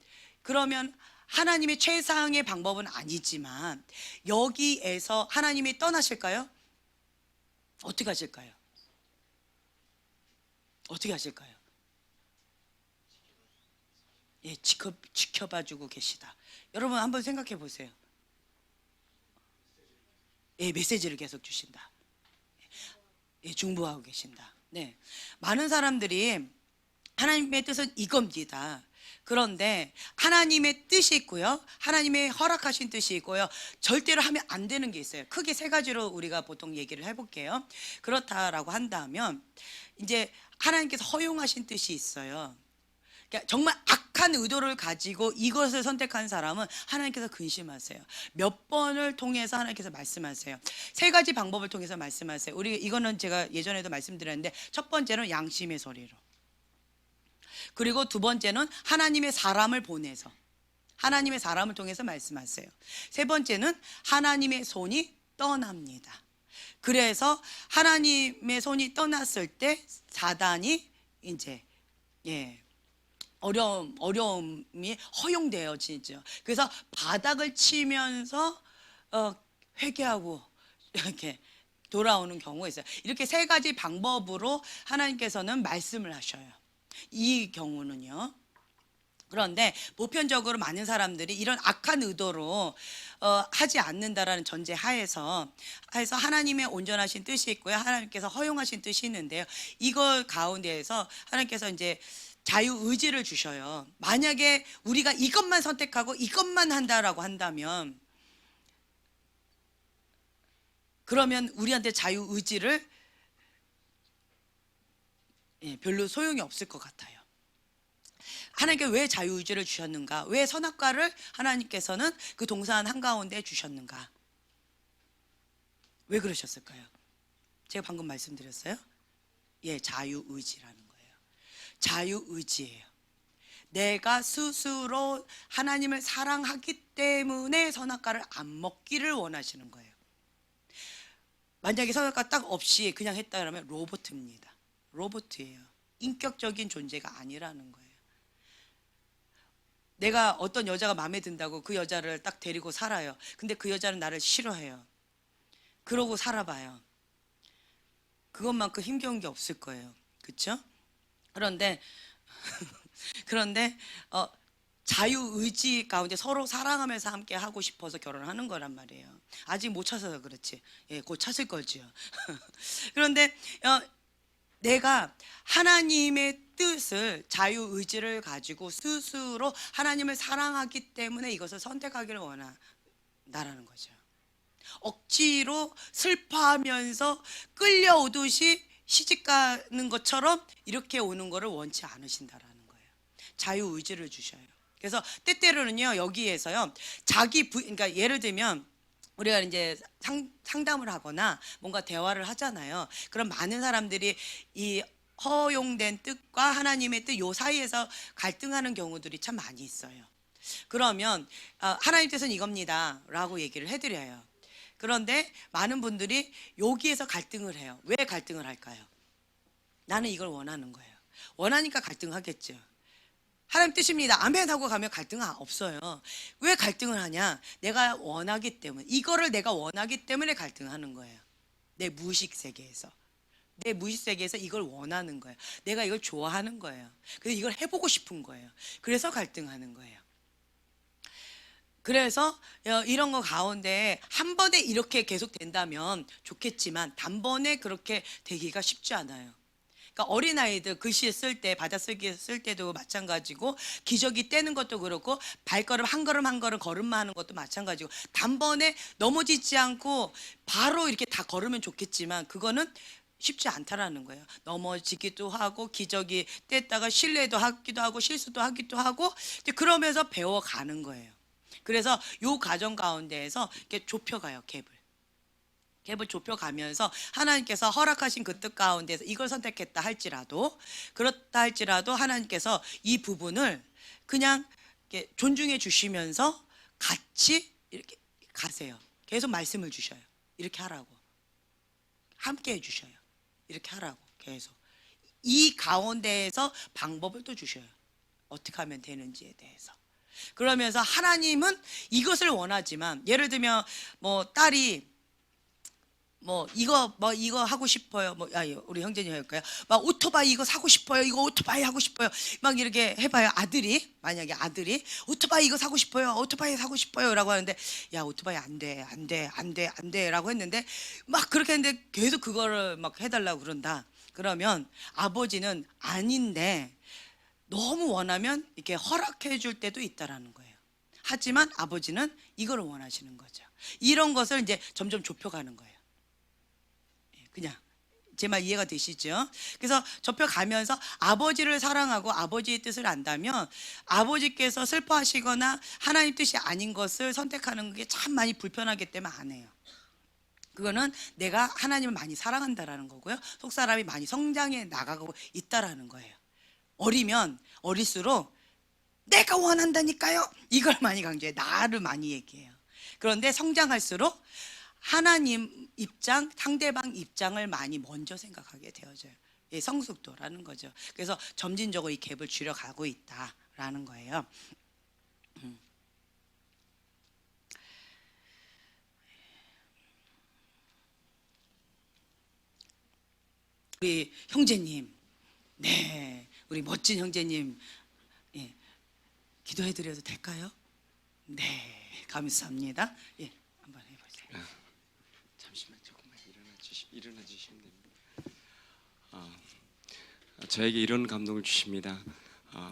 하나님의 최상의 방법은 아니지만 여기에서 하나님이 떠나실까요? 어떻게 하실까요? 어떻게 하실까요? 예, 지켜봐주고 계시다. 여러분 한번 생각해 보세요. 예, 메시지를 계속 주신다. 예, 중보하고 계신다. 네, 많은 사람들이 하나님의 뜻은 이겁니다. 그런데 하나님의 뜻이 있고요, 하나님의 허락하신 뜻이 있고요, 절대로 하면 안 되는 게 있어요. 크게 세 가지로 우리가 보통 얘기를 해볼게요. 그렇다라고 한다면 이제 하나님께서 허용하신 뜻이 있어요. 그러니까 정말 악한 의도를 가지고 이것을 선택한 사람은 하나님께서 근심하세요. 몇 번을 통해서 하나님께서 말씀하세요. 세 가지 방법을 통해서 말씀하세요. 우리 이거는 제가 예전에도 말씀드렸는데, 첫 번째는 양심의 소리로, 그리고 두 번째는 하나님의 사람을 보내서, 하나님의 사람을 통해서 말씀하세요. 세 번째는 하나님의 손이 떠납니다. 그래서 하나님의 손이 떠났을 때 사단이 이제 어려움이 허용되어지죠. 그래서 바닥을 치면서 회개하고 이렇게 돌아오는 경우가 있어요. 이렇게 세 가지 방법으로 하나님께서는 말씀을 하셔요. 이 경우는요. 그런데 보편적으로 많은 사람들이 이런 악한 의도로 하지 않는다라는 전제 하에서 하나님의 온전하신 뜻이 있고요, 하나님께서 허용하신 뜻이 있는데요, 이걸 가운데에서 하나님께서 이제 자유의지를 주셔요. 만약에 우리가 이것만 선택하고 이것만 한다라고 한다면, 그러면 우리한테 자유의지를 별로 소용이 없을 것 같아요. 하나님께 왜 자유의지를 주셨는가? 왜 선악과를 하나님께서는 그 동산 한가운데 주셨는가? 왜 그러셨을까요? 제가 방금 말씀드렸어요. 자유의지라는 거예요. 자유의지예요. 내가 스스로 하나님을 사랑하기 때문에 선악과를 안 먹기를 원하시는 거예요. 만약에 선악과 딱 없이 그냥 했다면 로봇입니다. 로봇이에요. 인격적인 존재가 아니라는 거예요. 내가 어떤 여자가 마음에 든다고 그 여자를 딱 데리고 살아요. 근데 그 여자는 나를 싫어해요. 그러고 살아봐요. 그것만큼 힘겨운 게 없을 거예요. 그렇죠? 그런데 자유의지 가운데 서로 사랑하면서 함께 하고 싶어서 결혼하는 거란 말이에요. 아직 못 찾아서 그렇지. 곧 찾을 거지요. 그런데 내가 하나님의 뜻을, 자유의지를 가지고 스스로 하나님을 사랑하기 때문에 이것을 선택하기를 원한다라는 거죠. 억지로 슬퍼하면서 끌려오듯이 시집가는 것처럼 이렇게 오는 거를 원치 않으신다라는 거예요. 자유의지를 주셔요. 그래서 때때로는요, 여기에서요, 그러니까 예를 들면 우리가 이제 상담을 하거나 뭔가 대화를 하잖아요. 그럼 많은 사람들이 이 허용된 뜻과 하나님의 뜻 요 사이에서 갈등하는 경우들이 참 많이 있어요. 그러면 하나님 뜻은 이겁니다 라고 얘기를 해드려요. 그런데 많은 분들이 여기에서 갈등을 해요. 왜 갈등을 할까요? 나는 이걸 원하는 거예요. 원하니까 갈등하겠죠. 하나님 뜻입니다, 아멘 하고 가면 갈등 없어요. 왜 갈등을 하냐? 내가 원하기 때문에, 이거를 내가 원하기 때문에 갈등하는 거예요. 내 무의식 세계에서 이걸 원하는 거예요. 내가 이걸 좋아하는 거예요. 그래서 이걸 해보고 싶은 거예요. 그래서 갈등하는 거예요. 그래서 이런 거 가운데 한 번에 이렇게 계속 된다면 좋겠지만 단번에 그렇게 되기가 쉽지 않아요. 그러니까 어린아이들 글씨 쓸 때, 받아쓰기 쓸 때도 마찬가지고, 기저귀 떼는 것도 그렇고, 발걸음 한 걸음 한 걸음 걸음만 하는 것도 마찬가지고, 단번에 넘어지지 않고 바로 이렇게 다 걸으면 좋겠지만 그거는 쉽지 않다라는 거예요. 넘어지기도 하고, 기저귀 뗐다가 실례도 하기도 하고, 실수도 하기도 하고, 이제 그러면서 배워가는 거예요. 그래서 요 과정 가운데에서 이렇게 좁혀가요, 갭을 좁혀가면서 하나님께서 허락하신 그 뜻 가운데서 이걸 선택했다 할지라도, 그렇다 할지라도 하나님께서 이 부분을 그냥 이렇게 존중해 주시면서 같이 이렇게 가세요. 계속 말씀을 주셔요. 이렇게 하라고, 함께 해 주셔요. 이렇게 하라고 계속 이 가운데에서 방법을 또 주셔요. 어떻게 하면 되는지에 대해서. 그러면서 하나님은 이것을 원하지만, 예를 들면 뭐 딸이 이거 하고 싶어요. 우리 형제님 할까요? 막 오토바이 이거 사고 싶어요. 이거 오토바이 하고 싶어요. 막 이렇게 해봐요. 만약에 아들이 오토바이 이거 사고 싶어요. 오토바이 사고 싶어요라고 하는데, 야, 오토바이 안 돼, 안 돼, 안 돼, 안 돼라고 했는데, 막 그렇게 했는데 계속 그거를 막 해달라고 그런다. 그러면 아버지는 아닌데 너무 원하면 이렇게 허락해 줄 때도 있다라는 거예요. 하지만 아버지는 이거를 원하시는 거죠. 이런 것을 이제 점점 좁혀가는 거예요. 그냥 제 말 이해가 되시죠? 그래서 좁혀가면서 아버지를 사랑하고 아버지의 뜻을 안다면 아버지께서 슬퍼하시거나 하나님 뜻이 아닌 것을 선택하는 게 참 많이 불편하기 때문에 안 해요. 그거는 내가 하나님을 많이 사랑한다라는 거고요. 속사람이 많이 성장해 나가고 있다라는 거예요. 어리면 어릴수록 내가 원한다니까요. 이걸 많이 강조해. 나를 많이 얘기해요. 그런데 성장할수록 하나님 입장, 상대방 입장을 많이 먼저 생각하게 되어져요. 성숙도라는 거죠. 그래서 점진적으로 이 갭을 줄여가고 있다라는 거예요. 우리 형제님, 네, 우리 멋진 형제님, 기도해드려도 될까요? 네, 감사합니다. 한번 해보세요. 잠시만 조금만 일어나 주시면 됩니다. 저에게 이런 감동을 주십니다.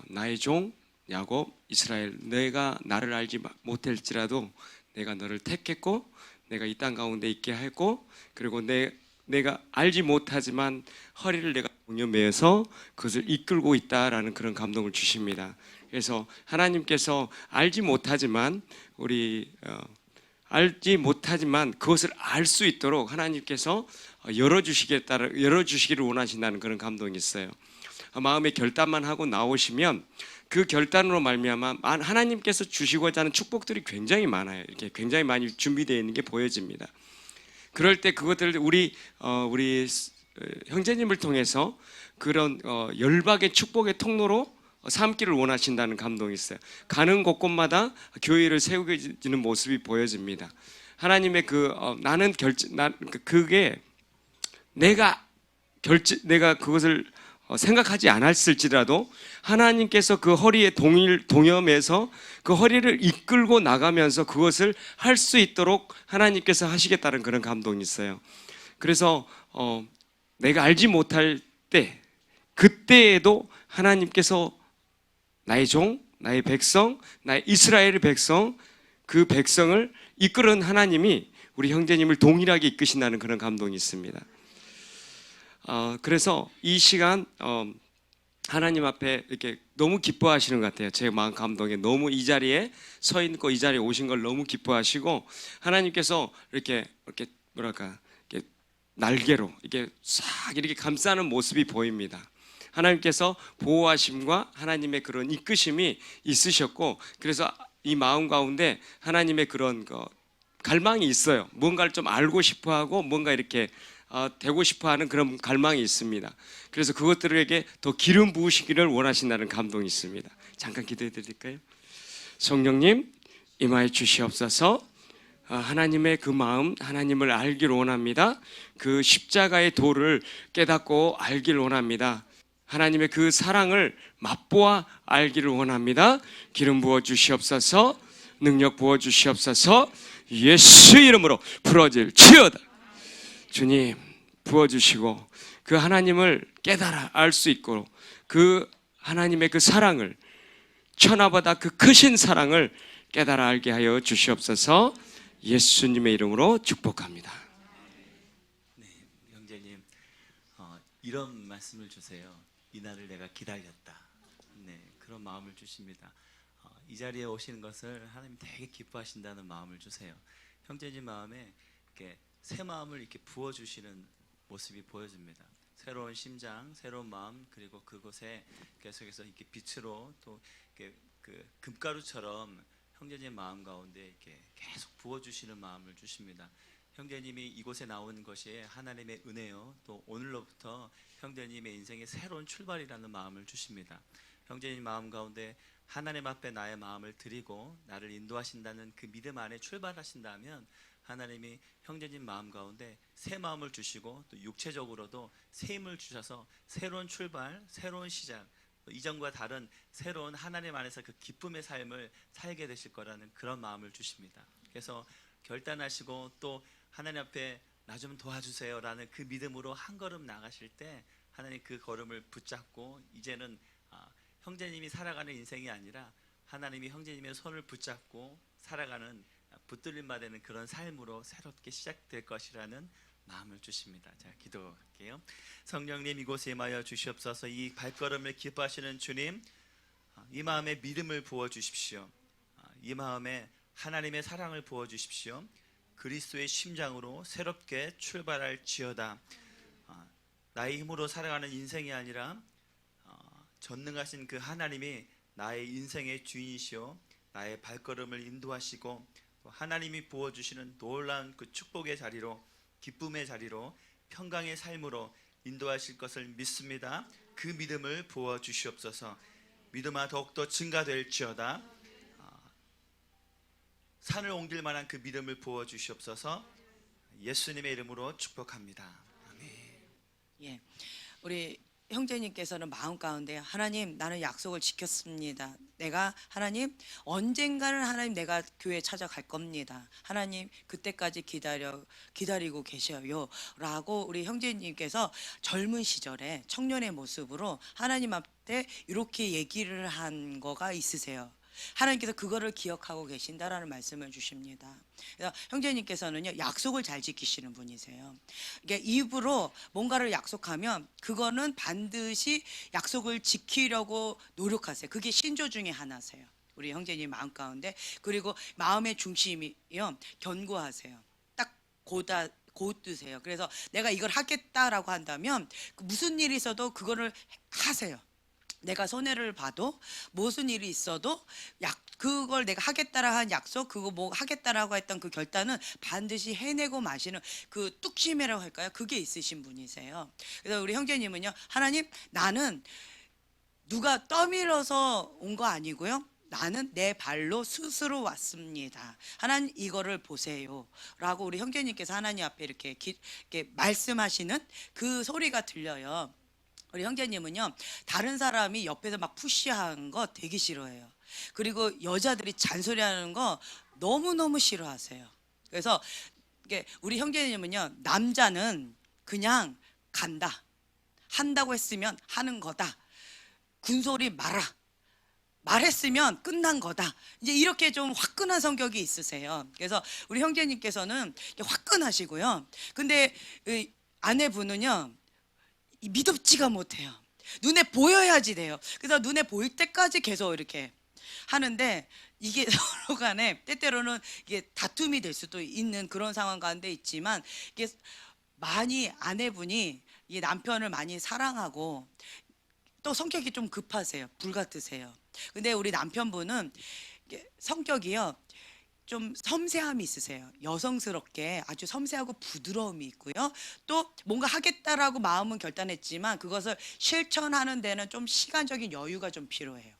나의 종 야곱 이스라엘, 내가 나를 알지 못할지라도 내가 너를 택했고 내가 이 땅 가운데 있게 했고, 그리고 내가 알지 못하지만 허리를 내가 동여 매어서 그것을 이끌고 있다라는 그런 감동을 주십니다. 그래서 하나님께서 알지 못하지만 그것을 알 수 있도록 하나님께서 열어주시기를 원하신다는 그런 감동이 있어요. 마음의 결단만 하고 나오시면 그 결단으로 말미암아 하나님께서 주시고자 하는 축복들이 굉장히 많아요. 이렇게 굉장히 많이 준비되어 있는 게 보여집니다. 그럴 때 그것들을 우리 형제님을 통해서 그런 열박의 축복의 통로로 삼기를 원하신다는 감동이 있어요. 가는 곳곳마다 교회를 세우기는 모습이 보여집니다. 하나님의 그게 내가 그것을 생각하지 않았을지라도 하나님께서 그 허리에 동여매서 그 허리를 이끌고 나가면서 그것을 할 수 있도록 하나님께서 하시겠다는 그런 감동이 있어요. 그래서 내가 알지 못할 때, 그때에도 하나님께서 나의 종, 나의 백성, 나의 이스라엘의 백성, 그 백성을 이끄는 하나님이 우리 형제님을 동일하게 이끄신다는 그런 감동이 있습니다. 그래서 이 시간 하나님 앞에 이렇게 너무 기뻐하시는 것 같아요. 제 마음 감동에 너무 이 자리에 서 있고 이 자리에 오신 걸 너무 기뻐하시고, 하나님께서 이렇게 날개로 이렇게 싹 이렇게 감싸는 모습이 보입니다. 하나님께서 보호하심과 하나님의 그런 이끄심이 있으셨고, 그래서 이 마음 가운데 하나님의 그런 갈망이 있어요. 뭔가를 좀 알고 싶어하고 뭔가 이렇게 되고 싶어하는 그런 갈망이 있습니다. 그래서 그것들에게 더 기름 부으시기를 원하신다는 감동이 있습니다. 잠깐 기도해 드릴까요? 성령님 임하여 주시옵소서. 하나님의 그 마음, 하나님을 알기를 원합니다. 그 십자가의 도를 깨닫고 알기를 원합니다. 하나님의 그 사랑을 맛보아 알기를 원합니다. 기름 부어 주시옵소서. 능력 부어 주시옵소서. 예수 이름으로 부러질지어다. 주님 부어주시고 그 하나님을 깨달아 알 수 있고 그 하나님의 그 사랑을, 천하보다 그 크신 사랑을 깨달아 알게 하여 주시옵소서. 예수님의 이름으로 축복합니다. 네, 형제님, 이런 말씀을 주세요. 이날을 내가 기다렸다. 네, 그런 마음을 주십니다. 이 자리에 오시는 것을 하나님 되게 기뻐하신다는 마음을 주세요. 형제님 마음에 이렇게 새 마음을 이렇게 부어주시는 모습이 보여집니다. 새로운 심장, 새로운 마음, 그리고 그곳에 계속해서 이렇게 빛으로 또 이렇게 그 금가루처럼 형제님 마음 가운데 이렇게 계속 부어주시는 마음을 주십니다. 형제님이 이곳에 나온 것이 하나님의 은혜요, 또 오늘로부터 형제님의 인생의 새로운 출발이라는 마음을 주십니다. 형제님 마음 가운데 하나님 앞에 나의 마음을 드리고 나를 인도하신다는 그 믿음 안에 출발하신다면 하나님이 형제님 마음 가운데 새 마음을 주시고 또 육체적으로도 새 힘을 주셔서 새로운 출발, 새로운 시작, 또 이전과 다른 새로운 하나님 안에서 그 기쁨의 삶을 살게 되실 거라는 그런 마음을 주십니다. 그래서 결단하시고 또 하나님 앞에 나 좀 도와주세요라는 그 믿음으로 한 걸음 나가실 때 하나님 그 걸음을 붙잡고 이제는 형제님이 살아가는 인생이 아니라 하나님이 형제님의 손을 붙잡고 살아가는 붙들림바 되는 그런 삶으로 새롭게 시작될 것이라는 마음을 주십니다. 자, 기도할게요. 성령님, 이곳에 임하여 주시옵소서. 이 발걸음을 기뻐하시는 주님, 이 마음에 믿음을 부어 주십시오. 이 마음에 하나님의 사랑을 부어 주십시오. 그리스도의 심장으로 새롭게 출발할지어다. 나의 힘으로 살아가는 인생이 아니라 전능하신 그 하나님이 나의 인생의 주인이시오 나의 발걸음을 인도하시고 또 하나님이 부어주시는 놀라운 그 축복의 자리로, 기쁨의 자리로, 평강의 삶으로 인도하실 것을 믿습니다. 그 믿음을 부어주시옵소서. 믿음아 더욱더 증가될지어다. 산을 옮길 만한 그 믿음을 부어주시옵소서. 예수님의 이름으로 축복합니다. 아멘. 예, 우리 형제님께서는 마음 가운데 하나님, 나는 약속을 지켰습니다. 내가 하나님 언젠가는 하나님 내가 교회 찾아갈 겁니다. 하나님 그때까지 기다리고 계셔요 라고 우리 형제님께서 젊은 시절에 청년의 모습으로 하나님 앞에 이렇게 얘기를 한 거가 있으세요. 하나님께서 그거를 기억하고 계신다라는 말씀을 주십니다. 그래서 형제님께서는요, 약속을 잘 지키시는 분이세요. 이게 입으로 뭔가를 약속하면 그거는 반드시 약속을 지키려고 노력하세요. 그게 신조 중에 하나세요. 우리 형제님 마음 가운데. 그리고 마음의 중심이요, 견고하세요. 딱 곧드세요. 그래서 내가 이걸 하겠다라고 한다면 무슨 일이 있어도 그거를 하세요. 내가 손해를 봐도 무슨 일이 있어도 그걸 내가 하겠다라 한 약속, 그거 뭐 하겠다라고 했던 그 결단은 반드시 해내고 마시는 그 뚝심이라고 할까요? 그게 있으신 분이세요. 그래서 우리 형제님은요, 하나님, 나는 누가 떠밀어서 온 거 아니고요, 나는 내 발로 스스로 왔습니다. 하나님 이거를 보세요 라고 우리 형제님께서 하나님 앞에 이렇게 말씀하시는 그 소리가 들려요. 우리 형제님은요, 다른 사람이 옆에서 막 푸시하는 거 되게 싫어해요. 그리고 여자들이 잔소리하는 거 너무너무 싫어하세요. 그래서 우리 형제님은요, 남자는 그냥 간다, 한다고 했으면 하는 거다, 군소리 마라, 말했으면 끝난 거다, 이제 이렇게 좀 화끈한 성격이 있으세요. 그래서 우리 형제님께서는 화끈하시고요, 근데 아내분은요 믿음지가 못해요. 눈에 보여야지 돼요. 그래서 눈에 보일 때까지 계속 이렇게 하는데, 이게 서로 간에 때때로는 이게 다툼이 될 수도 있는 그런 상황 가운데 있지만, 이게 많이 아내분이 이 남편을 많이 사랑하고 또 성격이 좀 급하세요. 불같으세요. 근데 우리 남편분은 성격이요, 좀 섬세함이 있으세요. 여성스럽게 아주 섬세하고 부드러움이 있고요, 또 뭔가 하겠다라고 마음은 결단했지만 그것을 실천하는 데는 좀 시간적인 여유가 좀 필요해요.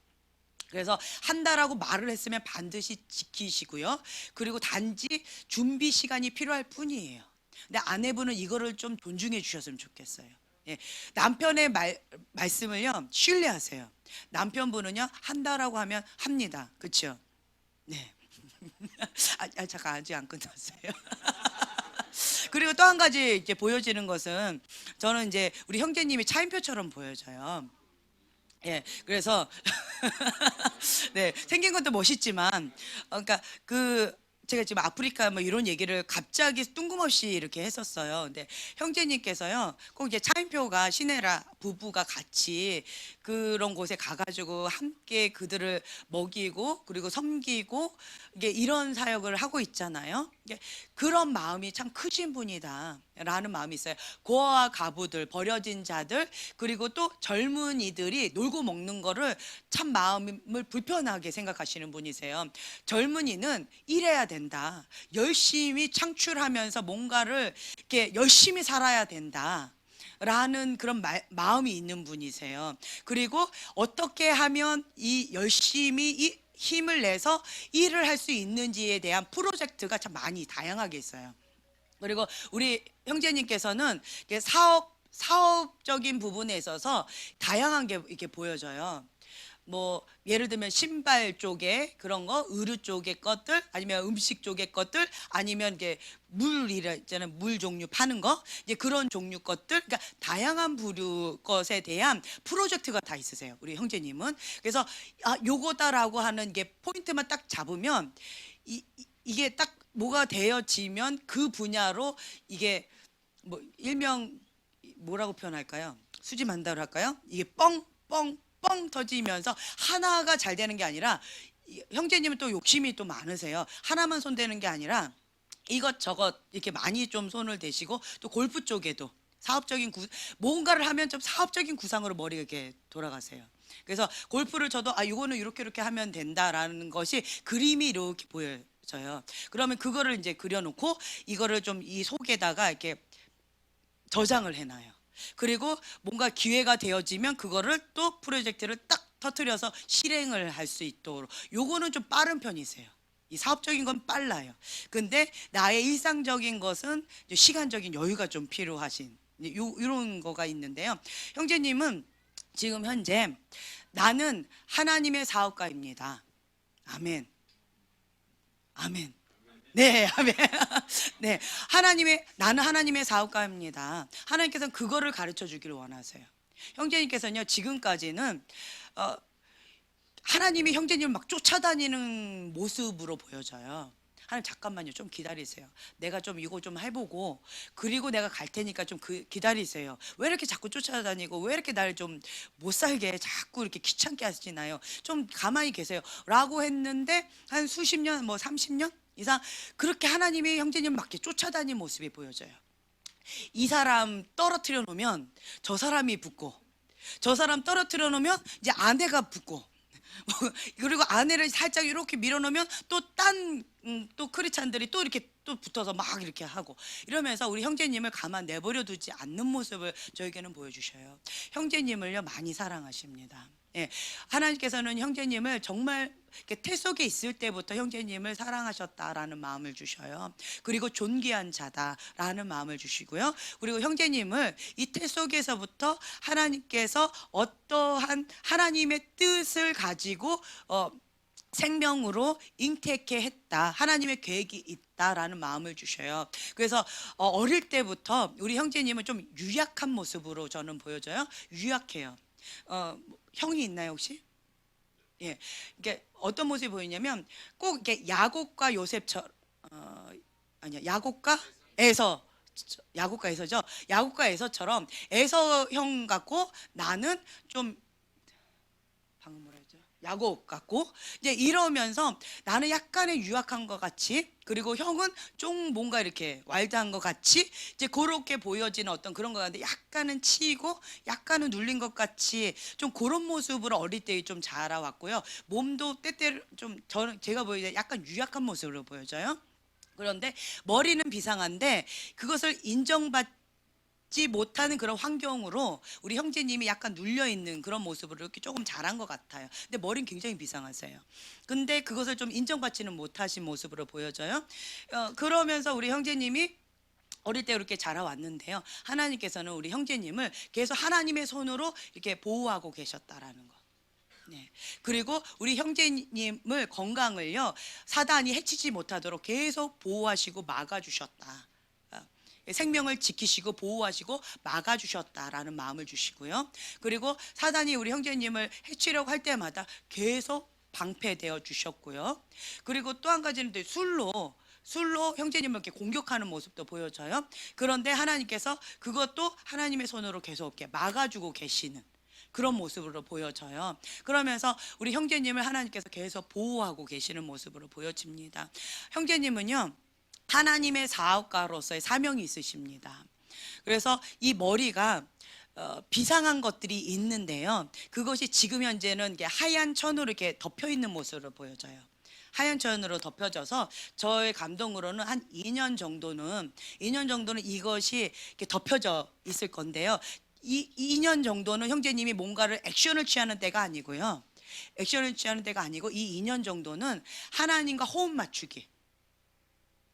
그래서 한다라고 말을 했으면 반드시 지키시고요, 그리고 단지 준비 시간이 필요할 뿐이에요. 근데 아내분은 이거를 좀 존중해 주셨으면 좋겠어요. 예, 남편의 말씀을요 신뢰하세요. 남편분은요, 한다라고 하면 합니다. 그렇죠? 네. 잠깐, 아직 안 끝났어요. 그리고 또 한 가지 이제 보여지는 것은, 저는 이제 우리 형제님이 차인표처럼 보여져요. 예, 그래서 네, 생긴 것도 멋있지만, 그러니까 제가 지금 아프리카 뭐 이런 얘기를 갑자기 뜬금없이 이렇게 했었어요. 근데 형제님께서요, 꼭 이제 차인표가 시네라 부부가 같이 그런 곳에 가가지고 함께 그들을 먹이고 그리고 섬기고 이게 이런 사역을 하고 있잖아요. 그런 마음이 참 크신 분이다라는 마음이 있어요. 고아와 가부들, 버려진 자들, 그리고 또 젊은이들이 놀고 먹는 거를 참 마음을 불편하게 생각하시는 분이세요. 젊은이는 일해야 된다, 열심히 창출하면서 뭔가를 이렇게 열심히 살아야 된다 라는 그런 마음이 있는 분이세요. 그리고 어떻게 하면 이 열심히 힘을 내서 일을 할 수 있는지에 대한 프로젝트가 참 많이 다양하게 있어요. 그리고 우리 형제님께서는 이렇게 사업적인 부분에 있어서 다양한 게 이렇게 보여져요. 뭐 예를 들면 신발 쪽에 그런 거, 의류 쪽의 것들, 아니면 음식 쪽의 것들, 아니면 이게 물이라 있잖아요, 물 종류 파는 거, 이제 그런 종류 것들, 그러니까 다양한 부류 것에 대한 프로젝트가 다 있으세요, 우리 형제님은. 그래서 요거다라고 하는 게 포인트만 딱 잡으면 이게 딱 뭐가 되어지면 그 분야로 이게 뭐 일명 뭐라고 표현할까요? 수지만다로 할까요? 이게 뻥 터지면서 하나가 잘 되는 게 아니라, 형제님은 또 욕심이 또 많으세요. 하나만 손대는 게 아니라 이것저것 이렇게 많이 좀 손을 대시고, 또 골프 쪽에도 사업적인 뭔가를 하면 좀 사업적인 구상으로 머리가 이렇게 돌아가세요. 그래서 골프를 쳐도 이거는 이렇게 하면 된다라는 것이 그림이 이렇게 보여져요. 그러면 그거를 이제 그려놓고 이거를 좀 이 속에다가 이렇게 저장을 해놔요. 그리고 뭔가 기회가 되어지면 그거를 또 프로젝트를 딱 터트려서 실행을 할 수 있도록, 요거는 좀 빠른 편이세요. 이 사업적인 건 빨라요. 근데 나의 일상적인 것은 시간적인 여유가 좀 필요하신 이런 거가 있는데요. 형제님은 지금 현재 나는 하나님의 사업가입니다. 아멘. 아멘. 네, 아멘. 네, 나는 하나님의 사업가입니다. 하나님께서는 그거를 가르쳐 주기를 원하세요. 형제님께서는요, 지금까지는 하나님이 형제님을 막 쫓아다니는 모습으로 보여져요. 하나님 잠깐만요, 좀 기다리세요. 내가 좀 이거 좀 해보고 그리고 내가 갈 테니까 좀 기다리세요. 왜 이렇게 자꾸 쫓아다니고 왜 이렇게 날 좀 못 살게 자꾸 이렇게 귀찮게 하시나요? 좀 가만히 계세요 라고 했는데, 한 수십 년, 뭐 30년 이상 그렇게 하나님이 형제님을 막 이렇게 쫓아다니는 모습이 보여져요. 이 사람 떨어뜨려 놓으면 저 사람이 붙고, 저 사람 떨어뜨려 놓으면 이제 아내가 붙고, 그리고 아내를 살짝 이렇게 밀어놓으면 또 또 크리스찬들이 또 이렇게 또 붙어서 막 이렇게 하고, 이러면서 우리 형제님을 가만 내버려 두지 않는 모습을 저에게는 보여주셔요. 형제님을요 많이 사랑하십니다. 예, 하나님께서는 형제님을 정말 태 속에 있을 때부터 형제님을 사랑하셨다라는 마음을 주셔요. 그리고 존귀한 자다라는 마음을 주시고요. 그리고 형제님을 이 태 속에서부터 하나님께서 어떠한 하나님의 뜻을 가지고 생명으로 잉태케 했다, 하나님의 계획이 있다라는 마음을 주셔요. 그래서 어릴 때부터 우리 형제님은 좀 유약한 모습으로 저는 보여져요. 유약해요. 형이 있나요 혹시? 예, 이게 어떤 모습이 보이냐면 꼭 이렇게 야곱과 요셉처럼, 아니야, 야곱과 에서죠. 야곱과 에서처럼 에서 형 같고, 나는 좀 방금 뭐라 했죠? 야곱 같고, 이제 이러면서 나는 약간의 유약한 것 같이, 그리고 형은 좀 뭔가 이렇게 와일드한 것 같이, 이제 그렇게 보여지는 어떤 그런 것 같은데, 약간은 치이고 약간은 눌린 것 같이 좀 그런 모습으로 어릴 때 좀 자라왔고요. 몸도 때때로 좀 제가 보이기에 약간 유약한 모습으로 보여져요. 그런데 머리는 비상한데 그것을 인정받지 못하는 그런 환경으로 우리 형제님이 약간 눌려있는 그런 모습으로 이렇게 조금 자란 것 같아요. 근데 머리는 굉장히 비상하세요. 근데 그것을 좀 인정받지는 못하신 모습으로 보여져요. 그러면서 우리 형제님이 어릴 때 이렇게 자라왔는데요, 하나님께서는 우리 형제님을 계속 하나님의 손으로 이렇게 보호하고 계셨다라는 거. 네. 그리고 우리 형제님을 건강을요 사단이 해치지 못하도록 계속 보호하시고 막아주셨다. 생명을 지키시고 보호하시고 막아주셨다라는 마음을 주시고요. 그리고 사단이 우리 형제님을 해치려고 할 때마다 계속 방패되어 주셨고요. 그리고 또 한 가지는 술로 형제님을 이렇게 공격하는 모습도 보여져요. 그런데 하나님께서 그것도 하나님의 손으로 계속 이렇게 막아주고 계시는 그런 모습으로 보여져요. 그러면서 우리 형제님을 하나님께서 계속 보호하고 계시는 모습으로 보여집니다. 형제님은요 하나님의 사업가로서의 사명이 있으십니다. 그래서 이 머리가 비상한 것들이 있는데요, 그것이 지금 현재는 하얀 천으로 이렇게 덮여 있는 모습으로 보여져요. 하얀 천으로 덮여져서 저의 감동으로는 한 2년 정도는 이것이 이렇게 덮여져 있을 건데요. 이 2년 정도는 형제님이 뭔가를 액션을 취하는 때가 아니고요, 액션을 취하는 때가 아니고 이 2년 정도는 하나님과 호흡 맞추기.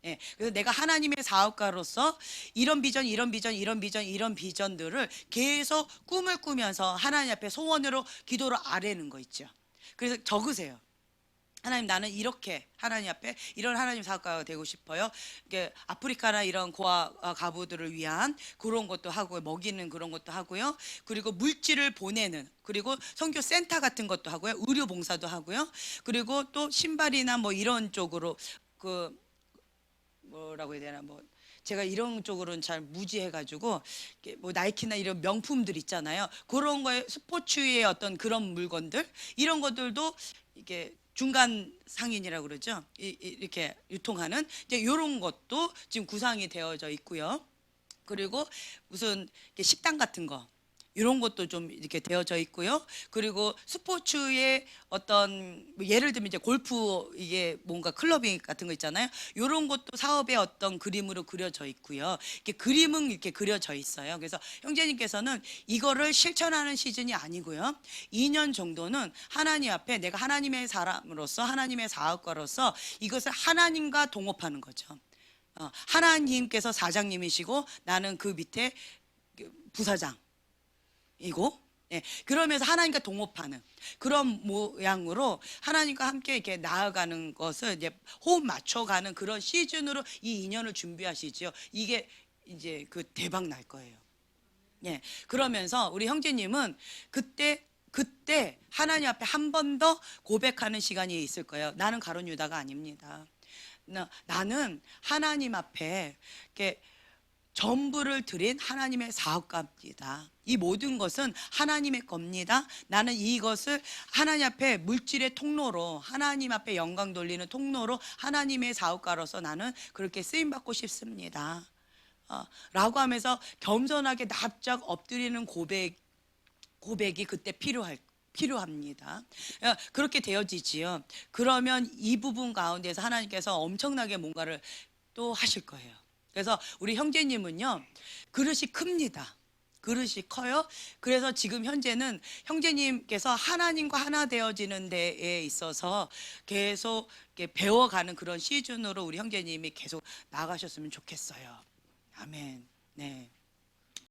예, 그래서 내가 하나님의 사업가로서 이런 비전, 이런 비전, 이런 비전, 이런 비전들을 계속 꿈을 꾸면서 하나님 앞에 소원으로 기도로 아뢰는 거 있죠. 그래서 적으세요. 하나님, 나는 이렇게 하나님 앞에 이런 하나님 사업가가 되고 싶어요. 이게 아프리카나 이런 고아 가부들을 위한 그런 것도 하고요. 먹이는 그런 것도 하고요. 그리고 물질을 보내는, 그리고 선교 센터 같은 것도 하고요. 의료 봉사도 하고요. 그리고 또 신발이나 뭐 이런 쪽으로 그 뭐라고 해야 되나, 뭐 제가 이런 쪽으로는 잘 무지해가지고 뭐 나이키나 이런 명품들 있잖아요. 그런 거에 스포츠의 어떤 그런 물건들, 이런 것들도 이게 중간 상인이라고 그러죠. 이렇게 유통하는 이제 이런 것도 지금 구상이 되어져 있고요. 그리고 무슨 식당 같은 거, 이런 것도 좀 이렇게 되어져 있고요. 그리고 스포츠의 어떤 뭐 예를 들면 이제 골프, 이게 뭔가 클럽ing 같은 거 있잖아요. 이런 것도 사업의 어떤 그림으로 그려져 있고요. 이렇게 그림은 이렇게 그려져 있어요. 그래서 형제님께서는 이거를 실천하는 시즌이 아니고요. 2년 정도는 하나님 앞에 내가 하나님의 사람으로서, 하나님의 사업가로서 이것을 하나님과 동업하는 거죠. 하나님께서 사장님이시고 나는 그 밑에 부사장 이고, 예, 그러면서 하나님과 동업하는 그런 모양으로 하나님과 함께 이렇게 나아가는 것을 이제 호흡 맞춰가는 그런 시즌으로 이 2년을 준비하시죠. 이게 이제 그 대박 날 거예요. 예, 그러면서 우리 형제님은 그때 하나님 앞에 한 번 더 고백하는 시간이 있을 거예요. 나는 가룟 유다가 아닙니다. 나는 하나님 앞에 이렇게 전부를 드린 하나님의 사업가입니다. 이 모든 것은 하나님의 겁니다. 나는 이것을 하나님 앞에 물질의 통로로, 하나님 앞에 영광 돌리는 통로로 하나님의 사업가로서 나는 그렇게 쓰임받고 싶습니다. 라고 하면서 겸손하게 납작 엎드리는 고백이 그때 필요합니다. 그렇게 되어지지요. 그러면 이 부분 가운데서 하나님께서 엄청나게 뭔가를 또 하실 거예요. 그래서 우리 형제님은요, 그릇이 큽니다. 그릇이 커요. 그래서 지금 현재는 형제님께서 하나님과 하나 되어지는 데에 있어서 계속 배워가는 그런 시즌으로 우리 형제님이 계속 나아가셨으면 좋겠어요. 아멘. 네.